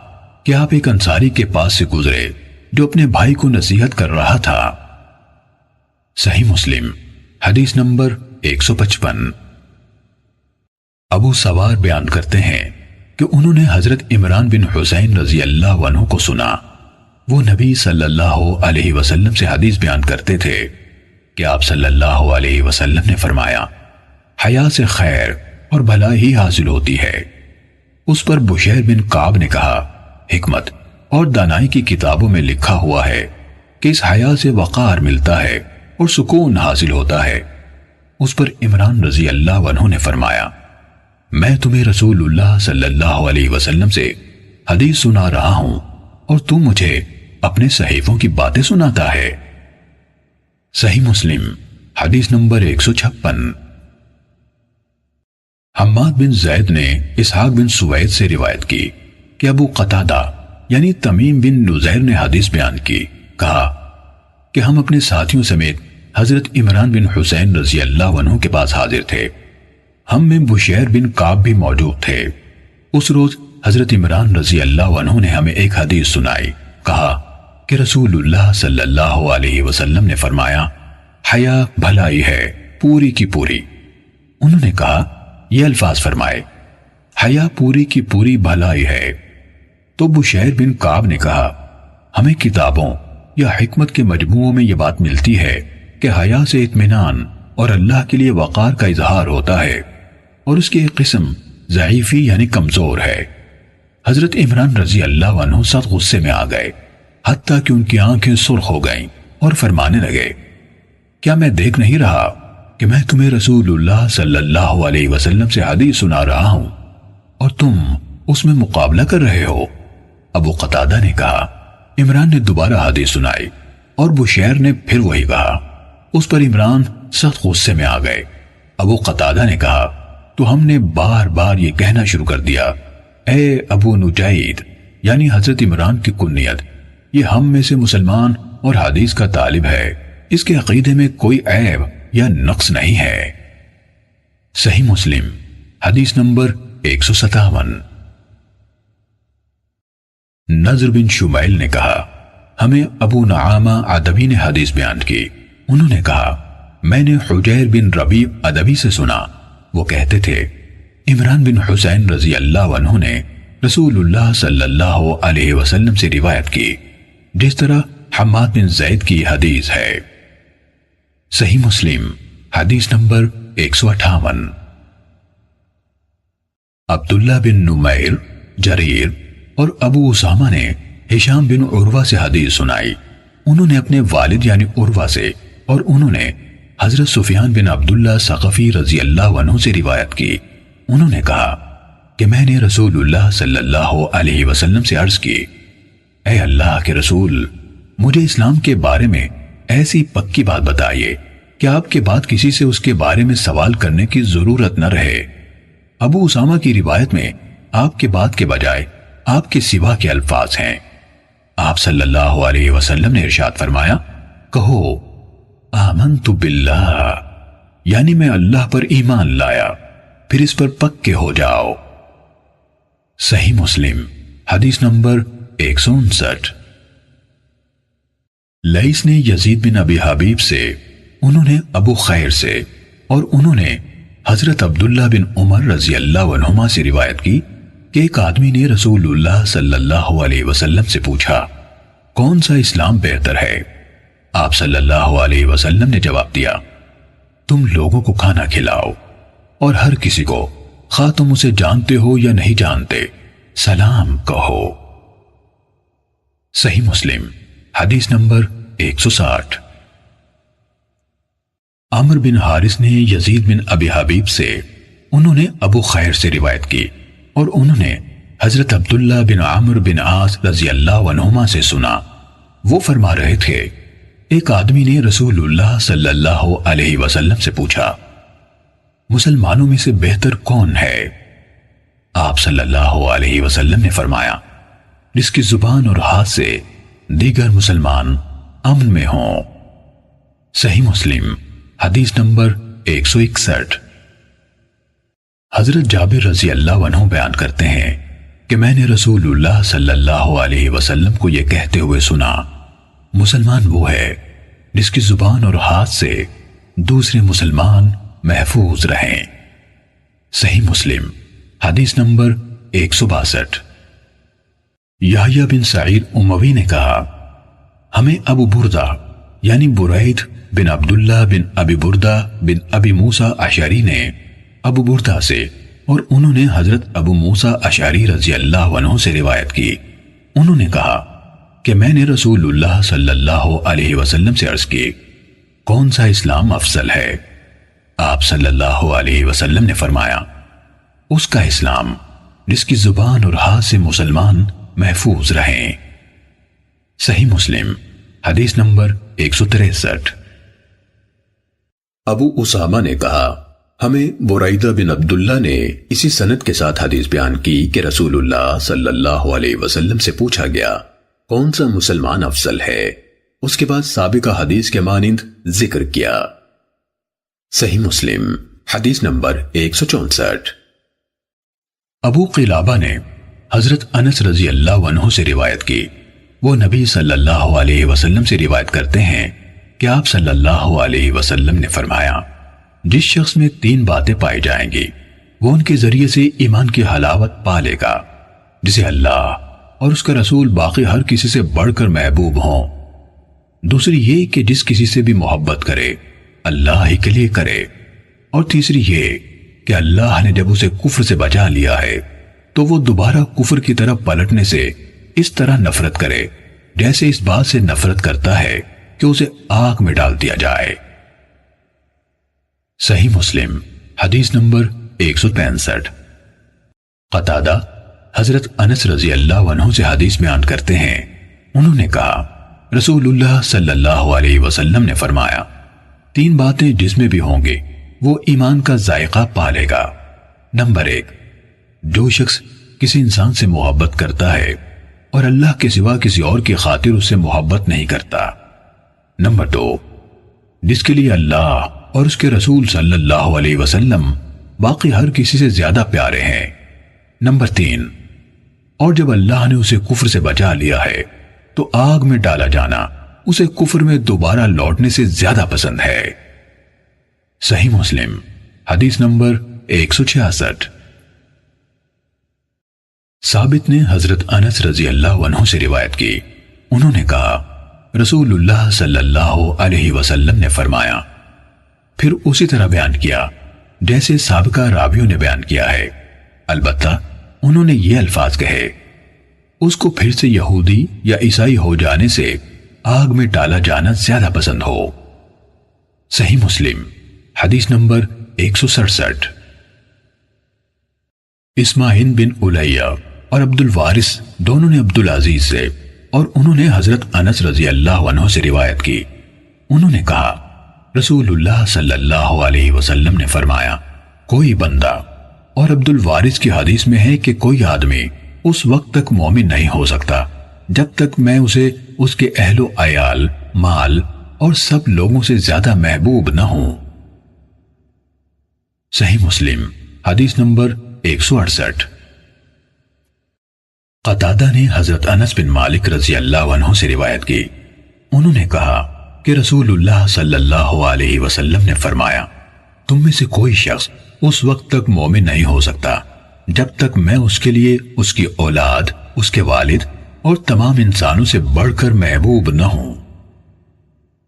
کہ آپ ایک انصاری کے پاس سے گزرے جو اپنے بھائی کو نصیحت کر رہا تھا۔ صحیح مسلم حدیث نمبر 155۔ ابو سوار بیان کرتے ہیں کہ انہوں نے حضرت عمران بن حسین رضی اللہ عنہ کو سنا، وہ نبی صلی اللہ علیہ وسلم سے حدیث بیان کرتے تھے کہ آپ صلی اللہ علیہ وسلم نے فرمایا، حیا سے خیر اور بھلائی حاصل ہوتی ہے۔ اس پر بشیر بن کعب نے کہا، حکمت اور دانائی کی کتابوں میں لکھا ہوا ہے کہ اس حیا سے وقار ملتا ہے اور سکون حاصل ہوتا ہے۔ اس پر عمران رضی اللہ عنہ نے فرمایا، میں تمہیں رسول اللہ صلی اللہ علیہ وسلم سے حدیث سنا رہا ہوں اور تم مجھے اپنے صحیفوں کی باتیں سناتا ہے۔ صحیح مسلم حدیث نمبر 156۔ حماد بن زید نے اسحاق بن سوید سے روایت کی کہ ابو قتادہ یعنی تمیم بن نزیر نے حدیث بیان کی، کہا کہ ہم اپنے ساتھیوں سمیت حضرت عمران بن حسین رضی اللہ عنہ کے پاس حاضر تھے، ہم میں بشیر بن کعب بھی موجود تھے۔ اس روز حضرت عمران رضی اللہ عنہ نے ہمیں ایک حدیث سنائی، کہا کہ رسول اللہ صلی اللہ علیہ وسلم نے فرمایا، حیا بھلائی ہے پوری کی پوری۔ انہوں نے کہا، یہ الفاظ فرمائے، حیا پوری کی پوری بھلائی ہے۔ تو بشیر بن کعب نے کہا، ہمیں کتابوں یا حکمت کے مجموعوں میں یہ بات ملتی ہے کہ حیا سے اطمینان اور اللہ کے لیے وقار کا اظہار ہوتا ہے، اور اس کی ایک قسم ضعیفی یعنی کمزور ہے۔ حضرت عمران رضی اللہ عنہ سخت غصے میں آ گئے، حتیٰ کہ ان کی آنکھیں سرخ ہو گئیں اور فرمانے لگے، کیا میں دیکھ نہیں رہا کہ میں تمہیں رسول اللہ صلی اللہ علیہ وسلم سے حدیث سنا رہا ہوں اور تم اس میں مقابلہ کر رہے ہو؟ ابو قتادہ نے کہا، عمران نے دوبارہ حدیث سنائی اور بشیر نے پھر وہی کہا۔ اس پر عمران سخت غصے میں آ گئے۔ ابو قتادہ نے کہا، تو ہم نے بار بار یہ کہنا شروع کر دیا، اے ابو نجید یعنی حضرت عمران کی کنیت، یہ ہم میں سے مسلمان اور حدیث کا طالب ہے، اس کے عقیدے میں کوئی عیب یا نقص نہیں ہے۔ صحیح مسلم حدیث نمبر 157۔ نضر بن شمیل نے کہا، ہمیں ابو نعامہ ادبی نے حدیث بیان کی، انہوں نے کہا، میں نے حجیر بن ربیع ادبی سے سنا، وہ کہتے تھے، عمران بن حسین رضی اللہ عنہ نے رسول اللہ صلی اللہ علیہ وسلم سے روایت کی، جس طرح حماد بن زید کی حدیث ہے۔ صحیح مسلم حدیث نمبر 158۔ عبداللہ بن نمیر، جریر اور ابو اسامہ نے ہشام بن عروہ سے حدیث سنائی، انہوں نے اپنے والد یعنی عروہ سے، اور انہوں نے حضرت سفیان بن عبداللہ ثقفی رضی اللہ عنہ سے روایت کی، انہوں نے کہا کہ میں نے رسول اللہ صلی اللہ علیہ وسلم سے عرض کی، اے اللہ کے رسول، مجھے اسلام کے بارے میں ایسی پکی بات بتائیے کہ آپ کے بعد کسی سے اس کے بارے میں سوال کرنے کی ضرورت نہ رہے۔ ابو اسامہ کی روایت میں آپ کے بعد کے بجائے آپ کے سوا کے الفاظ ہیں۔ آپ صلی اللہ علیہ وسلم نے ارشاد فرمایا، کہو آمنت باللہ، یعنی میں اللہ پر ایمان لایا، پھر اس پر پکے ہو جاؤ۔ صحیح مسلم حدیث نمبر 159۔ لیث نے یزید بن ابی حبیب سے، انہوں نے ابو خیر سے، اور انہوں نے حضرت عبداللہ بن عمر رضی اللہ عنہما سے روایت کی کہ ایک آدمی نے رسول اللہ صلی اللہ علیہ وسلم سے پوچھا، کون سا اسلام بہتر ہے؟ آپ صلی اللہ علیہ وسلم نے جواب دیا، تم لوگوں کو کھانا کھلاؤ اور ہر کسی کو، خواہ تم اسے جانتے ہو یا نہیں جانتے، سلام کہو۔ صحیح مسلم حدیث نمبر 160۔ عمر بن حارث نے یزید بن ابی حبیب سے، انہوں نے ابو خیر سے روایت کی، اور انہوں نے حضرت عبداللہ بن عمرو بن عاص رضی اللہ عنہما سے سنا، وہ فرما رہے تھے، ایک آدمی نے رسول اللہ صلی اللہ علیہ وسلم سے پوچھا، مسلمانوں میں سے بہتر کون ہے؟ آپ صلی اللہ علیہ وسلم نے فرمایا، جس کی زبان اور ہاتھ سے دیگر مسلمان امن میں ہوں۔ صحیح مسلم حدیث نمبر 161۔ حضرت جابر رضی اللہ عنہ بیان کرتے ہیں کہ میں نے رسول اللہ صلی اللہ علیہ وسلم کو یہ کہتے ہوئے سنا، مسلمان وہ ہے جس کی زبان اور ہاتھ سے دوسرے مسلمان محفوظ رہیں۔ صحیح مسلم حدیث نمبر 162۔ یحییٰ بن سعید اموی نے کہا، ہمیں ابو بردہ یعنی برید بن عبداللہ بن ابی بردہ بن ابی موسیٰ اشعری نے ابو بردہ سے، اور انہوں نے حضرت ابو موسیٰ اشعری رضی اللہ عنہ سے روایت کی، انہوں نے کہا کہ میں نے رسول اللہ صلی اللہ علیہ وسلم سے عرض کی، کون سا اسلام افضل ہے؟ آپ صلی اللہ علیہ وسلم نے فرمایا، اس کا اسلام جس کی زبان اور ہاتھ سے مسلمان محفوظ رہیں۔ صحیح مسلم حدیث نمبر 163۔ ابو اسامہ نے کہا، ہمیں بریدہ بن عبداللہ نے اسی سند کے ساتھ حدیث بیان کی کہ رسول اللہ صلی اللہ علیہ وسلم سے پوچھا گیا، کون سا مسلمان افضل ہے؟ اس کے بعد سابقہ حدیث کے مانند ذکر کیا۔ صحیح مسلم حدیث نمبر 164۔ ابو قلابہ نے حضرت انس رضی اللہ عنہ سے روایت کی، وہ نبی صلی اللہ علیہ وسلم سے روایت کرتے ہیں کہ آپ صلی اللہ علیہ وسلم نے فرمایا، جس شخص میں 3 باتیں پائی جائیں گی وہ ان کے ذریعے سے ایمان کی حلاوت پا لے گا، جسے اللہ اور اس کا رسول باقی ہر کسی سے بڑھ کر محبوب ہوں۔ دوسری یہ کہ جس کسی سے بھی محبت کرے اللہ ہی کے لیے کرے، اور تیسری یہ کہ اللہ نے جب اسے کفر سے بچا لیا ہے تو وہ دوبارہ کفر کی طرف پلٹنے سے اس طرح نفرت کرے جیسے اس بات سے نفرت کرتا ہے کہ اسے آگ میں ڈال دیا جائے۔ صحیح مسلم حدیث نمبر 165۔ قتادہ حضرت انس رضی اللہ عنہ سے حدیث بیان کرتے ہیں، انہوں نے کہا، رسول اللہ صلی اللہ علیہ وسلم نے فرمایا، 3 باتیں جس میں بھی ہوں گے وہ ایمان کا ذائقہ پالے گا۔ نمبر 1، جو شخص کسی انسان سے محبت کرتا ہے اور اللہ کے سوا کسی اور کی خاطر اس سے محبت نہیں کرتا۔ نمبر 2، جس کے لیے اللہ اور اس کے رسول صلی اللہ علیہ وسلم باقی ہر کسی سے زیادہ پیارے ہیں۔ نمبر 3، اور جب اللہ نے اسے کفر سے بچا لیا ہے تو آگ میں ڈالا جانا اسے کفر میں دوبارہ لوٹنے سے زیادہ پسند ہے۔ صحیح مسلم حدیث نمبر 166۔ ثابت نے حضرت انس رضی اللہ عنہ سے روایت کی، انہوں نے کہا، رسول اللہ صلی اللہ علیہ وسلم نے فرمایا، پھر اسی طرح بیان کیا جیسے سابقہ راویوں نے بیان کیا ہے، البتہ انہوں نے یہ الفاظ کہے، اس کو پھر سے یہودی یا عیسائی ہو جانے سے آگ میں ڈالا جانا زیادہ پسند ہو۔ صحیح مسلم حدیث نمبر 167۔ اسماعیل بن الیہ اور عبد الوارث دونوں نے عبد العزیز سے، اور انہوں نے حضرت انس رضی اللہ عنہ سے روایت کی، انہوں نے کہا، رسول اللہ صلی اللہ علیہ وسلم نے فرمایا، کوئی بندہ، اور عبد الوارث کی حدیث میں ہے کہ کوئی آدمی اس وقت تک مومن نہیں ہو سکتا جب تک میں اسے اس کے اہل و عیال، مال اور سب لوگوں سے زیادہ محبوب نہ ہوں۔ صحیح مسلم حدیث نمبر 168۔ قتادہ نے حضرت انس بن مالک رضی اللہ عنہ سے روایت کی، انہوں نے کہا کہ رسول اللہ صلی اللہ علیہ وسلم نے فرمایا، تم میں سے کوئی شخص اس وقت تک مومن نہیں ہو سکتا جب تک میں اس کے لیے اس کی اولاد، اس کے والد اور تمام انسانوں سے بڑھ کر محبوب نہ ہوں۔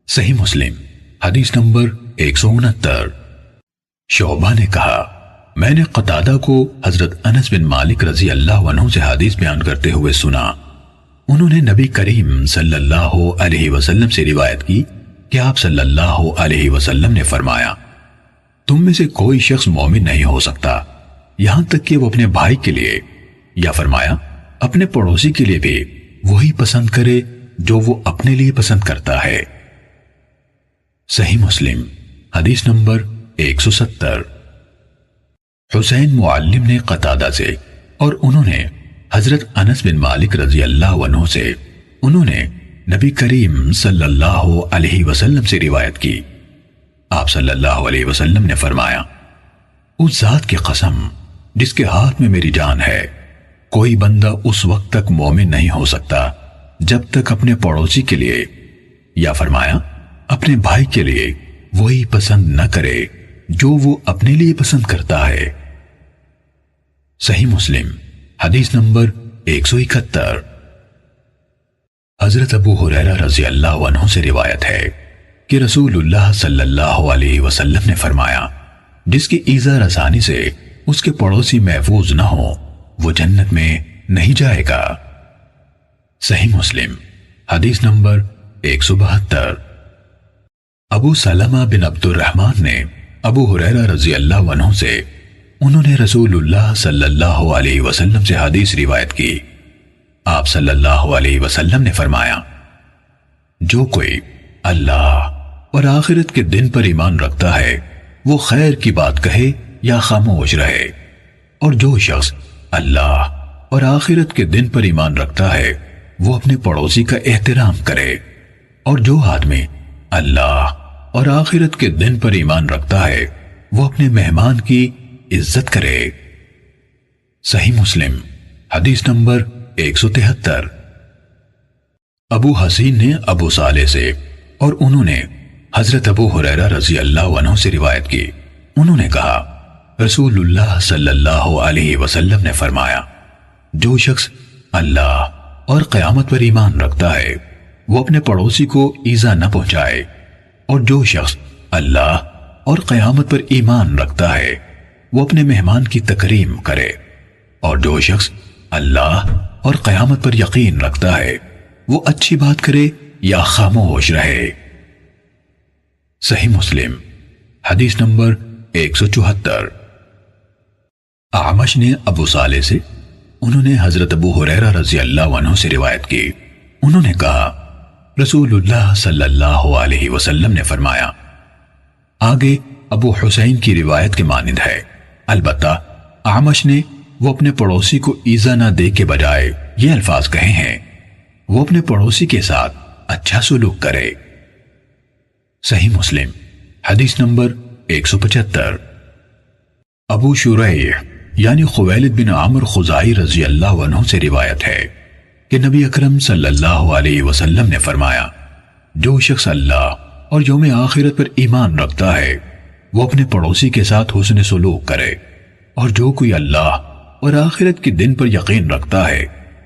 صحیح مسلم حدیث نمبر 169۔ شعبہ نے کہا، میں نے قتادہ کو حضرت انس بن مالک رضی اللہ عنہ سے حدیث بیان کرتے ہوئے سنا، انہوں نے نبی کریم صلی اللہ علیہ وسلم سے روایت کی کہ آپ صلی اللہ علیہ وسلم نے فرمایا، تم میں سے کوئی شخص مومن نہیں ہو سکتا یہاں تک کہ وہ اپنے بھائی کے لیے، یا فرمایا اپنے پڑوسی کے لیے بھی وہی پسند کرے جو وہ اپنے لیے پسند کرتا ہے۔ صحیح مسلم حدیث نمبر 170۔ حسین معلم نے قتادہ سے اور انہوں نے حضرت انس بن مالک رضی اللہ عنہ سے، انہوں نے نبی کریم صلی اللہ علیہ وسلم سے روایت کی، آپ صلی اللہ علیہ وسلم نے فرمایا، اس ذات کی قسم جس کے ہاتھ میں میری جان ہے، کوئی بندہ اس وقت تک مومن نہیں ہو سکتا جب تک اپنے پڑوسی کے لیے، یا فرمایا اپنے بھائی کے لیے وہی پسند نہ کرے جو وہ اپنے لیے پسند کرتا ہے۔ صحیح مسلم حدیث نمبر 171۔ حضرت ابو ہریرہ رضی اللہ عنہ سے روایت ہے کہ رسول اللہ صلی اللہ علیہ وسلم نے فرمایا، جس کی ایذا رسانی سے اس کے پڑوسی محفوظ نہ ہو وہ جنت میں نہیں جائے گا۔ صحیح مسلم حدیث نمبر 172۔ ابو سلمہ بن عبد الرحمن نے ابو ہریرہ رضی اللہ عنہ سے، انہوں نے رسول اللہ صلی اللہ علیہ وسلم سے حدیث روایت کی، آپ صلی اللہ علیہ وسلم نے فرمایا، جو کوئی اللہ اور آخرت کے دن پر ایمان رکھتا ہے وہ خیر کی بات کہے یا خاموش رہے، اور جو شخص اللہ اور آخرت کے دن پر ایمان رکھتا ہے وہ اپنے پڑوسی کا احترام کرے، اور جو آدمی اللہ اور آخرت کے دن پر ایمان رکھتا ہے وہ اپنے مہمان کی عزت کرے۔ صحیح مسلم حدیث نمبر 173۔ ابو حسین نے ابو صالح سے اور انہوں نے حضرت ابو ہریرہ رضی اللہ عنہ سے روایت کی، انہوں نے کہا، رسول اللہ صلی اللہ علیہ وسلم نے فرمایا، جو شخص اللہ اور قیامت پر ایمان رکھتا ہے وہ اپنے پڑوسی کو ایذا نہ پہنچائے، اور جو شخص اللہ اور قیامت پر ایمان رکھتا ہے وہ اپنے مہمان کی تکریم کرے، اور جو شخص اللہ اور قیامت پر یقین رکھتا ہے وہ اچھی بات کرے یا خاموش رہے۔ صحیح مسلم حدیث نمبر 174۔ اعمش نے ابو صالح سے، انہوں نے حضرت ابو ہریرہ رضی اللہ عنہ سے روایت کی، انہوں نے کہا، رسول اللہ صلی اللہ علیہ وسلم نے فرمایا، آگے ابو حسین کی روایت کے مانند ہے، البتہ اعمش نے وہ اپنے پڑوسی کو ایذا نہ دے کے بجائے یہ الفاظ کہے ہیں، وہ اپنے پڑوسی کے ساتھ اچھا سلوک کرے۔ صحیح مسلم حدیث نمبر 175۔ ابو شریح یعنی خویلد بن عمرو خزاعی رضی اللہ عنہ سے روایت ہے کہ نبی اکرم صلی اللہ علیہ وسلم نے فرمایا، جو شخص اللہ اور یوم آخرت پر ایمان رکھتا ہے وہ اپنے پڑوسی کے ساتھ حسن سلوک کرے، اور جو کوئی اللہ اور آخرت کے دن پر یقین رکھتا ہے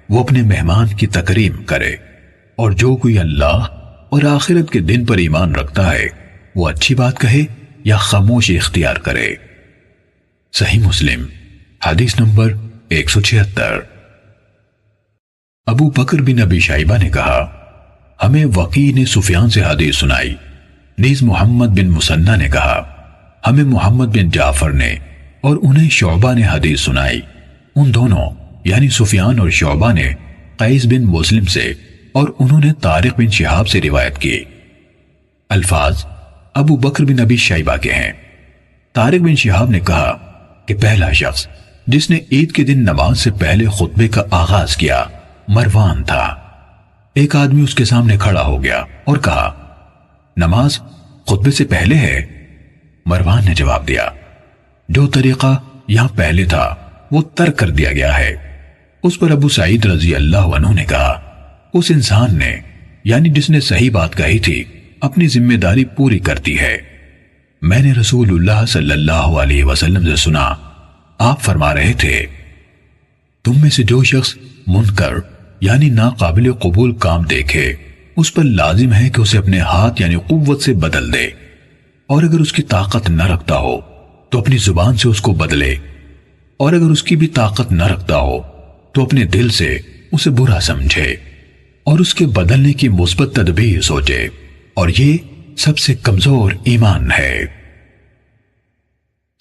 وہ اپنے مہمان کی تکریم کرے، اور جو کوئی اللہ اور آخرت کے دن پر ایمان رکھتا ہے وہ اچھی بات کہے یا خاموشی اختیار کرے۔ صحیح مسلم حدیث نمبر 176۔ ابو بکر بن ابی شیبہ نے کہا، ہمیں وقی نے سفیان سے حدیث سنائی، نیز محمد بن مسنہ نے کہا، ہمیں محمد بن جعفر نے اور انہیں شعبہ نے حدیث سنائی، ان دونوں یعنی سفیان اور شعبہ نے قیس بن مسلم سے اور انہوں نے طارق بن شہاب سے روایت کی۔ الفاظ ابو بکر بن ابی شیبہ کے ہیں۔ طارق بن شہاب نے کہا کہ پہلا شخص جس نے عید کے دن نماز سے پہلے خطبے کا آغاز کیا مروان تھا۔ ایک آدمی اس کے سامنے کھڑا ہو گیا اور کہا نماز خطبے سے پہلے ہے؟ مروان نے جواب دیا جو طریقہ یہاں پہلے تھا وہ ترک کر دیا گیا ہے۔ اس پر ابو سعید رضی اللہ عنہ نے کہا اس انسان نے یعنی جس نے صحیح بات کہی تھی اپنی ذمہ داری پوری کرتی ہے۔ میں نے رسول اللہ صلی اللہ علیہ وسلم سے سنا آپ فرما رہے تھے تم میں سے جو شخص منکر یعنی ناقابل قبول کام دیکھے اس پر لازم ہے کہ اسے اپنے ہاتھ یعنی قوت سے بدل دے، اور اگر اس کی طاقت نہ رکھتا ہو تو اپنی زبان سے اس کو بدلے، اور اگر اس کی بھی طاقت نہ رکھتا ہو تو اپنے دل سے اسے برا سمجھے اور اس کے بدلنے کی مثبت تدبیر سوچے، اور یہ سب سے کمزور ایمان ہے۔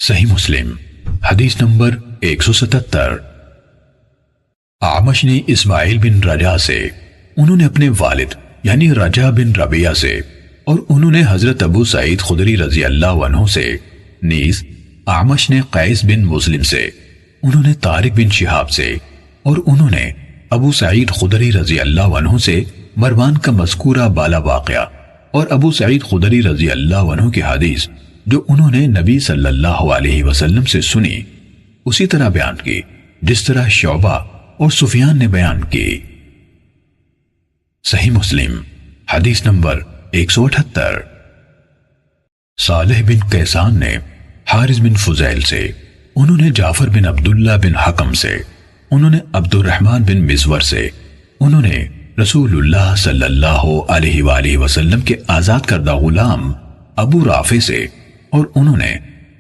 صحیح مسلم حدیث نمبر 177۔ اعمش نے اسماعیل بن رجا سے، انہوں نے اپنے والد یعنی رجا بن ربیہ سے، اور انہوں نے حضرت ابو سعید خدری رضی اللہ عنہ سے، نیز اعمش نے قیس بن مسلم سے، انہوں نے طارق بن شہاب سے، اور انہوں نے ابو سعید خدری رضی اللہ عنہ سے مروان کا مذکورہ بالا واقعہ اور ابو سعید خدری رضی اللہ عنہ کی حدیث جو انہوں نے نبی صلی اللہ علیہ وسلم سے سنی اسی طرح بیان کی جس طرح شعبہ اور سفیان نے بیان کی۔ صحیح مسلم حدیث نمبر 178۔ صالح بن کیسان نے حارث بن فضیل سے، انہوں نے جعفر بن عبداللہ بن حکم سے، انہوں نے عبد الرحمن بن مزور سے، انہوں نے رسول اللہ صلی اللہ علیہ وآلہ وسلم کے آزاد کردہ غلام ابو رافع سے، اور انہوں نے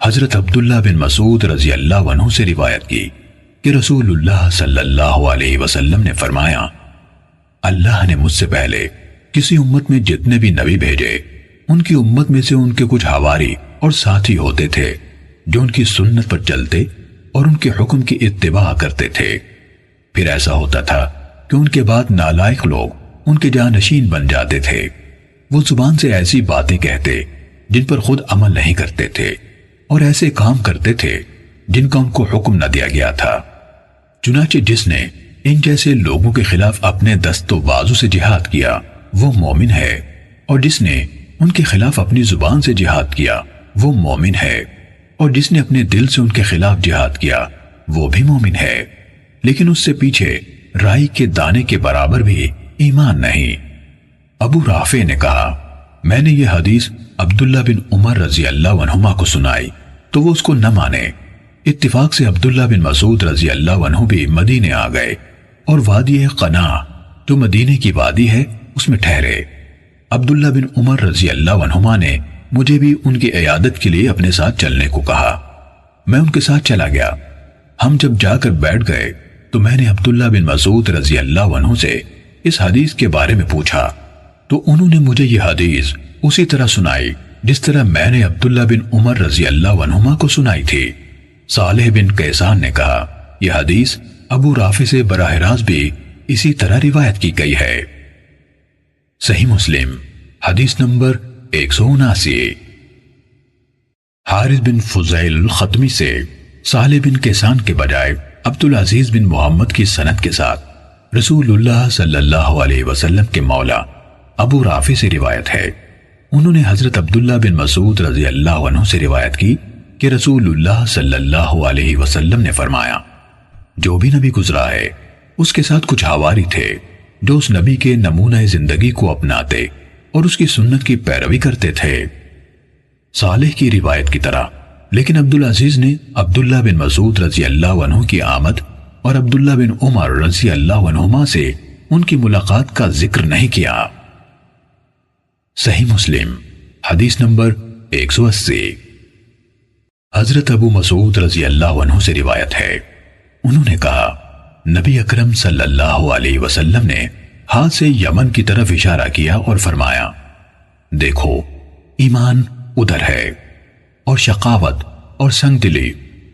حضرت عبداللہ بن مسعود رضی اللہ عنہ سے روایت کی کہ رسول اللہ صلی اللہ علیہ وسلم نے فرمایا اللہ نے مجھ سے پہلے کسی امت میں جتنے بھی نبی بھیجے ان کی امت میں سے ان کے کچھ حواری اور ساتھی ہوتے تھے جو ان کی سنت پر چلتے اور ان کے حکم کی اتباع کرتے تھے۔ پھر ایسا ہوتا تھا کہ ان کے بعد نالائق لوگ ان کے جانشین بن جاتے تھے، وہ زبان سے ایسی باتیں کہتے جن پر خود عمل نہیں کرتے تھے اور ایسے کام کرتے تھے جن کا ان کو حکم نہ دیا گیا تھا۔ چنانچہ جس نے ان جیسے لوگوں کے خلاف اپنے دست و بازو سے جہاد کیا وہ مومن ہے، اور جس نے ان کے خلاف اپنی زبان سے جہاد کیا وہ مومن ہے، اور جس نے اپنے دل سے ان کے خلاف جہاد کیا وہ بھی مومن ہے، لیکن اس سے پیچھے رائی کے دانے کے برابر بھی ایمان نہیں۔ ابو رافع نے کہا میں نے یہ حدیث عبداللہ بن عمر رضی اللہ عنہما کو سنائی تو وہ اس کو نہ مانے۔ اتفاق سے عبداللہ بن مسعود رضی اللہ عنہ بھی مدینے آ گئے اور وادی قناع جو مدینے کی وادی ہے اس میں ٹھہرے۔ عبداللہ بن عمر رضی اللہ عنہما نے مجھے بھی ان کی عیادت کے لیے اپنے ساتھ چلنے کو کہا، میں ان کے ساتھ چلا گیا۔ ہم جب جا کر بیٹھ گئے تو میں نے عبداللہ بن مسعود رضی اللہ عنہ سے اس حدیث کے بارے میں پوچھا تو انہوں نے مجھے یہ حدیث اسی طرح سنائی جس طرح میں نے عبداللہ بن عمر رضی اللہ عنہما کو سنائی تھی۔ صالح بن کیسان نے کہا یہ حدیث ابو رافع سے براہ راست بھی اسی طرح روایت کی گئی ہے۔ صحیح مسلم حدیث نمبر 179۔ حارث بن فضیل الختمی سے صالح بن کیسان کے بجائے عبدالعزیز بن محمد کی سند کے ساتھ رسول اللہ صلی اللہ علیہ وسلم کے مولا ابو رافع سے روایت ہے، انہوں نے حضرت عبداللہ بن مسعود رضی اللہ عنہ سے روایت کی کہ رسول اللہ صلی اللہ علیہ وسلم نے فرمایا جو بھی نبی گزرا ہے اس کے ساتھ کچھ حواری تھے جو اس نبی کے نمونہ زندگی کو اپناتے اور اس کی سنت کی پیروی کرتے تھے۔ صالح کی روایت کی طرح لیکن عبدالعزیز نے عبداللہ بن مسعود رضی اللہ عنہ کی آمد اور عبداللہ بن عمر رضی اللہ عنہما سے ان کی ملاقات کا ذکر نہیں کیا۔ صحیح مسلم حدیث نمبر 180۔ حضرت ابو مسعود رضی اللہ عنہ سے روایت ہے، انہوں نے کہا نبی اکرم صلی اللہ علیہ وسلم نے ہاتھ سے یمن کی طرف اشارہ کیا اور فرمایا دیکھو ایمان ادھر ہے، اور شقاوت اور سنگ دلی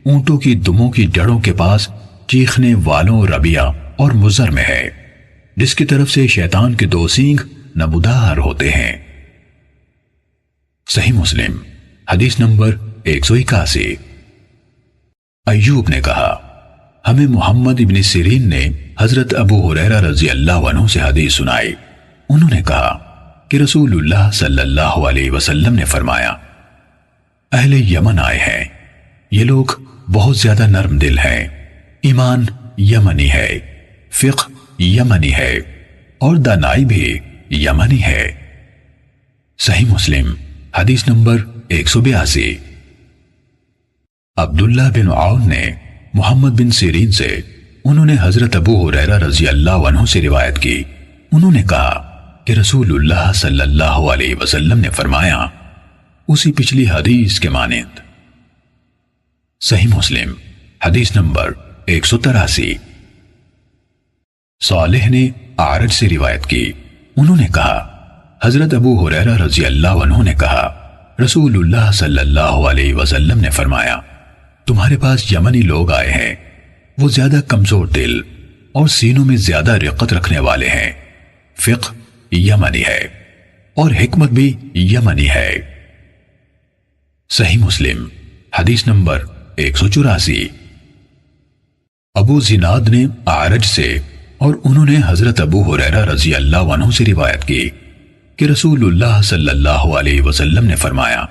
اونٹوں کی دموں کی جڑوں کے پاس چیخنے والوں ربیہ اور مضر میں ہے، جس کی طرف سے شیطان کے 2 سینگ نمودار ہوتے ہیں۔ صحیح مسلم حدیث نمبر 181۔ ایوب نے کہا ہمیں محمد ابن سیرین نے حضرت ابو ہریرہ رضی اللہ عنہ سے حدیث سنائی۔ انہوں نے کہا کہ رسول اللہ صلی اللہ علیہ وسلم نے فرمایا اہل یمن آئے ہیں، یہ لوگ بہت زیادہ نرم دل ہیں، ایمان یمنی ہے، فقہ یمنی ہے اور دانائی بھی یمنی ہے۔ صحیح مسلم حدیث نمبر 182۔ عبداللہ بن عون نے محمد بن سیرین سے، انہوں نے حضرت ابو ہریرہ رضی اللہ عنہ سے روایت کی، انہوں نے کہا کہ رسول اللہ صلی اللہ علیہ وسلم نے فرمایا اسی پچھلی حدیث کے مانند۔ صحیح مسلم حدیث نمبر 183۔ صالح نے اعرج سے روایت کی، انہوں نے کہا حضرت ابو ہریرہ رضی اللہ عنہ نے کہا رسول اللہ صلی اللہ علیہ وسلم نے فرمایا تمہارے پاس یمنی لوگ آئے ہیں، وہ زیادہ کمزور دل اور سینوں میں زیادہ رقت رکھنے والے ہیں، فقہ یمنی ہے اور حکمت بھی یمنی ہے۔ صحیح مسلم حدیث نمبر 184۔ ابو زناد نے اعرج سے اور انہوں نے حضرت ابو ہریرہ رضی اللہ عنہ سے روایت کی کہ رسول اللہ صلی اللہ علیہ وسلم نے فرمایا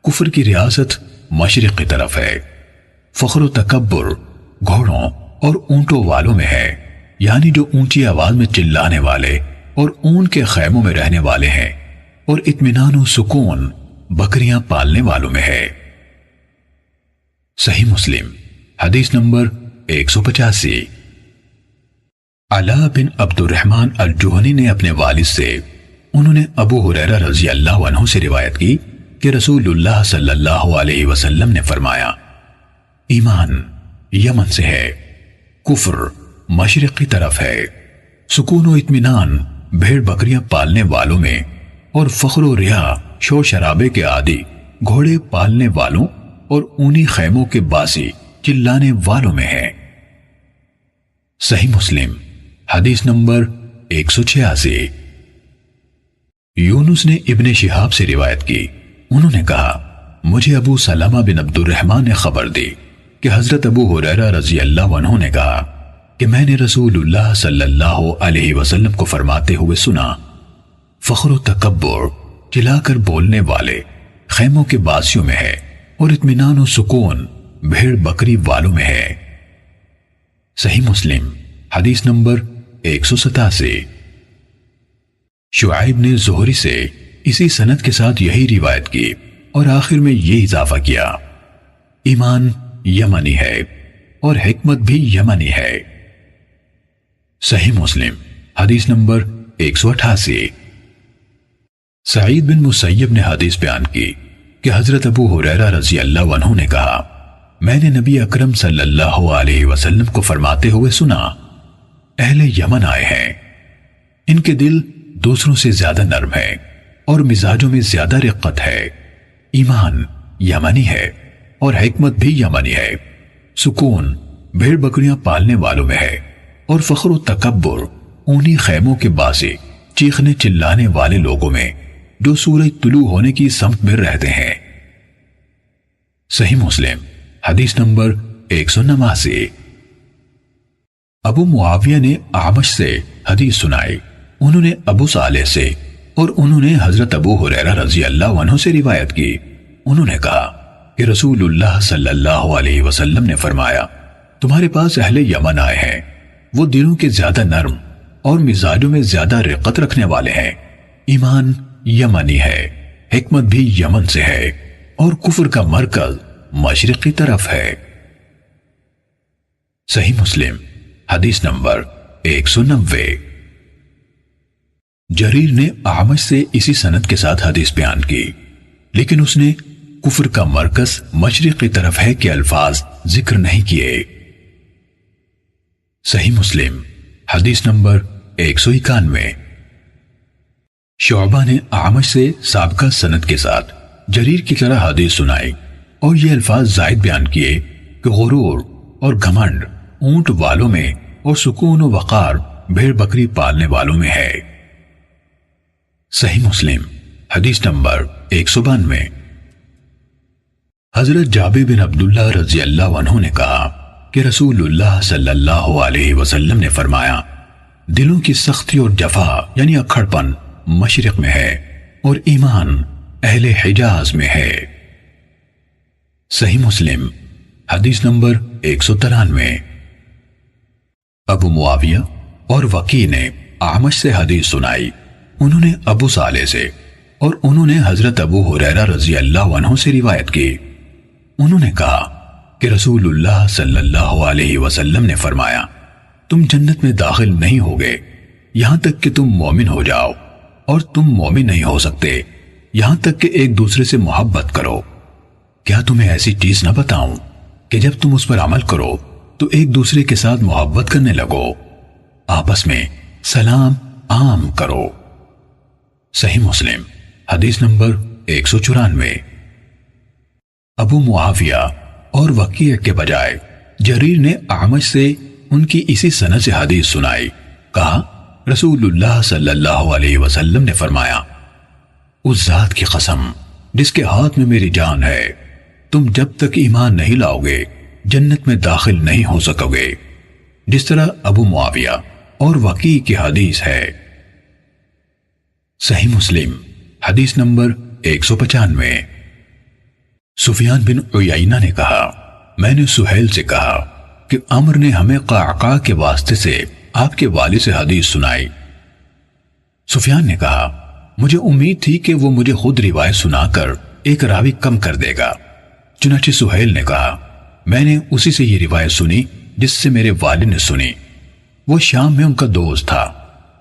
کفر کی ریاست مشرق کی طرف ہے، فخر و تکبر گھوڑوں اور اونٹوں والوں میں ہے، یعنی جو اونچی آواز میں چلانے والے اور اون کے خیموں میں رہنے والے ہیں، اور اطمینان و سکون بکریاں پالنے والوں میں ہے۔ صحیح مسلم حدیث نمبر 185۔ علاء بن عبد الرحمن الجہنی نے اپنے والد سے، انہوں نے ابو ہریرہ رضی اللہ عنہ سے روایت کی کہ رسول اللہ صلی اللہ علیہ وسلم نے فرمایا ایمان یمن سے ہے، کفر مشرق کی طرف ہے، سکون و اطمینان بھیڑ بکریاں پالنے والوں میں، اور فخر و ریا شور شرابے کے عادی گھوڑے پالنے والوں اور اونی خیموں کے باسی چلانے والوں میں ہے۔ صحیح مسلم حدیث نمبر 186۔ یونس نے ابن شہاب سے روایت کی، انہوں نے کہا مجھے ابو سلمہ بن عبد الرحمن نے خبر دی کہ حضرت ابو ہریرہ رضی اللہ عنہ نے کہا کہ میں نے رسول اللہ صلی اللہ علیہ وسلم کو فرماتے ہوئے سنا فخر و تکبر چلا کر بولنے والے خیموں کے باسیوں میں ہے اور اطمینان و سکون بھیڑ بکری والوں میں ہے۔ صحیح مسلم حدیث نمبر 187۔ شعیب نے زہری سے اسی سند کے ساتھ یہی روایت کی اور آخر میں یہ اضافہ کیا ایمان یمنی ہے اور حکمت بھی یمنی ہے۔ صحیح مسلم حدیث نمبر 188۔ سعید بن مسیب نے حدیث بیان کی کہ حضرت ابو ہریرہ رضی اللہ عنہ نے کہا میں نے نبی اکرم صلی اللہ علیہ وسلم کو فرماتے ہوئے سنا اہل یمن آئے ہیں، ان کے دل دوسروں سے زیادہ نرم ہے اور مزاجوں میں زیادہ رقت ہے، ایمان یمنی ہے اور حکمت بھی یمنی ہے، سکون بھیڑ بکریاں پالنے والوں میں ہے اور فخر و تکبر اونی خیموں کے باسی چیخنے چلانے والے لوگوں میں جو سورج طلوع ہونے کی سمت میں رہتے ہیں۔ صحیح مسلم حدیث نمبر 189۔ ابو معاویہ نے اعمش سے حدیث سنائی، انہوں نے ابو صالح سے اور انہوں نے حضرت ابو ہریرہ رضی اللہ عنہ سے روایت کی، انہوں نے کہا کہ رسول اللہ صلی اللہ علیہ وسلم نے فرمایا تمہارے پاس اہل یمن آئے ہیں، وہ دلوں کے زیادہ نرم اور مزاجوں میں زیادہ رقت رکھنے والے ہیں، ایمان یمنی ہے، حکمت بھی یمن سے ہے اور کفر کا مرکز مشرق کی طرف ہے۔ صحیح مسلم حدیث نمبر 190۔ جریر نے اعمش سے اسی سند کے ساتھ حدیث بیان کی، لیکن اس نے کفر کا مرکز مشرق کی طرف ہے کہ الفاظ ذکر نہیں کیے۔ صحیح مسلم حدیث نمبر 191۔ شعبہ نے اعمش سے سابقہ سند کے ساتھ جریر کی طرح حدیث سنائی اور یہ الفاظ زائد بیان کیے کہ غرور اور گھمنڈ اونٹ والوں میں اور سکون و وقار بھیڑ بکری پالنے والوں میں ہے۔ صحیح مسلم حدیث نمبر 192۔ حضرت جابر بن عبداللہ رضی اللہ عنہ نے کہا کہ رسول اللہ صلی اللہ علیہ وسلم نے فرمایا، دلوں کی سختی اور جفا یعنی اکھڑ پن مشرق میں ہے اور ایمان اہل حجاز میں ہے۔ صحیح مسلم حدیث نمبر 193۔ ابو معاویہ اور وکیع نے اعمش سے حدیث سنائی، انہوں نے ابو صالح سے، اور انہوں نے حضرت ابو ہریرہ رضی اللہ عنہ سے روایت کی۔ انہوں نے کہا کہ رسول اللہ صلی اللہ علیہ وسلم نے فرمایا، تم جنت میں داخل نہیں ہوگے یہاں تک کہ تم مومن ہو جاؤ، اور تم مومن نہیں ہو سکتے یہاں تک کہ ایک دوسرے سے محبت کرو۔ کیا تمہیں ایسی چیز نہ بتاؤں کہ جب تم اس پر عمل کرو تو ایک دوسرے کے ساتھ محبت کرنے لگو، آپس میں سلام عام کرو۔ صحیح مسلم حدیث نمبر 194۔ ابو معاویہ اور وکیع کے بجائے جریر نے اعمش سے ان کی اسی سند سے حدیث سنائی، کہا رسول اللہ صلی اللہ علیہ وسلم نے فرمایا، اس ذات کی قسم جس کے ہاتھ میں میری جان ہے، تم جب تک ایمان نہیں لاؤ گے جنت میں داخل نہیں ہو سکو گے، جس طرح ابو معاویہ اور وکیع کی حدیث ہے۔ صحیح مسلم حدیث نمبر 195۔ سفیان بن عیینہ نے کہا، میں نے سہیل سے کہا کہ عمر نے ہمیں قعقاع کے واسطے سے آپ کے والد سے حدیث سنائی۔ سفیان نے کہا، مجھے امید تھی کہ وہ مجھے خود روایت سنا کر ایک راوی کم کر دے گا، چنانچہ سہیل نے کہا، میں نے اسی سے یہ روایت سنی جس سے میرے والد نے سنی، وہ شام میں ان کا دوست تھا۔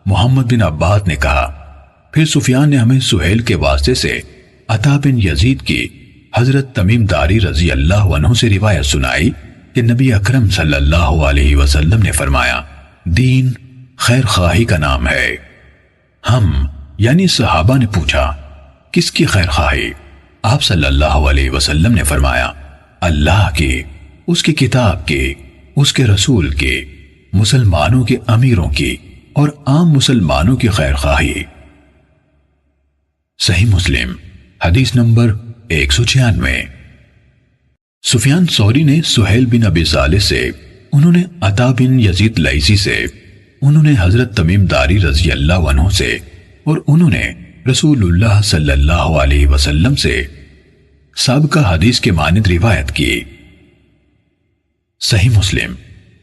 محمد بن عباد نے کہا، پھر سفیان نے ہمیں سہیل کے واسطے سے عطا بن یزید کی حضرت تمیم داری رضی اللہ عنہ سے روایت سنائی کہ نبی اکرم صلی اللہ علیہ وسلم نے فرمایا، دین خیر خواہی کا نام ہے۔ ہم یعنی صحابہ نے پوچھا، کس کی خیر خواہی؟ آپ صلی اللہ علیہ وسلم نے فرمایا، اللہ کی، اس کی کتاب کی، اس کے رسول کی، مسلمانوں کے امیروں کی اور عام مسلمانوں کی خیر خواہی۔ صحیح مسلم حدیث نمبر 196۔ سفیان ثوری نے سہیل بن ابی صالح سے، انہوں نے عطا بن یزید لیثی سے، انہوں نے حضرت تمیم داری رضی اللہ عنہ سے، اور انہوں نے رسول اللہ صلی اللہ علیہ وسلم سے سابقہ حدیث کے مانند روایت کی۔ صحیح مسلم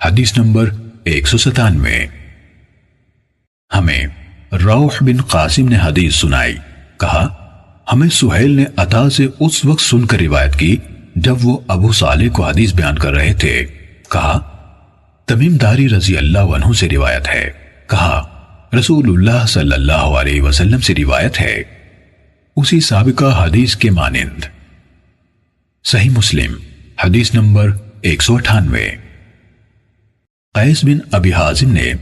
حدیث نمبر 197۔ ہمیں روح بن قاسم نے حدیث سنائی، کہا ہمیں سہیل نے عطا سے اس وقت سن کر روایت کی جب وہ ابو صالح کو حدیث بیان کر رہے تھے، کہا تمیم داری رضی اللہ عنہ سے روایت ہے، کہا رسول اللہ صلی اللہ علیہ وسلم سے روایت ہے، اسی سابقہ حدیث کے مانند۔ صحیح مسلم حدیث نمبر 198۔ قیس بن ابی حازم نے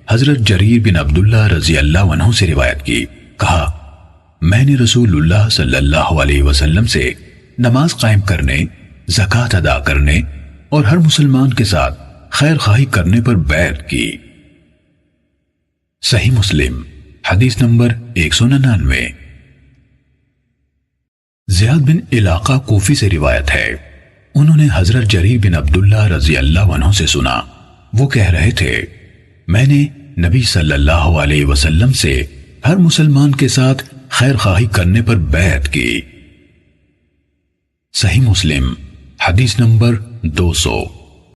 حضرت جریر بن عبداللہ رضی اللہ عنہ سے روایت کی، کہا میں نے رسول اللہ صلی اللہ علیہ وسلم سے نماز قائم کرنے، زکوٰۃ ادا کرنے اور ہر مسلمان کے ساتھ خیر خواہی کرنے پر بیعت کی۔ صحیح مسلم حدیث نمبر 199۔ زیاد بن علاقہ کوفی سے روایت ہے، انہوں نے حضرت جریر بن عبداللہ رضی اللہ عنہ سے سنا، وہ کہہ رہے تھے میں نے نبی صلی اللہ علیہ وسلم سے ہر مسلمان کے ساتھ خیر خواہی کرنے پر بیعت کی۔ صحیح مسلم حدیث نمبر 200۔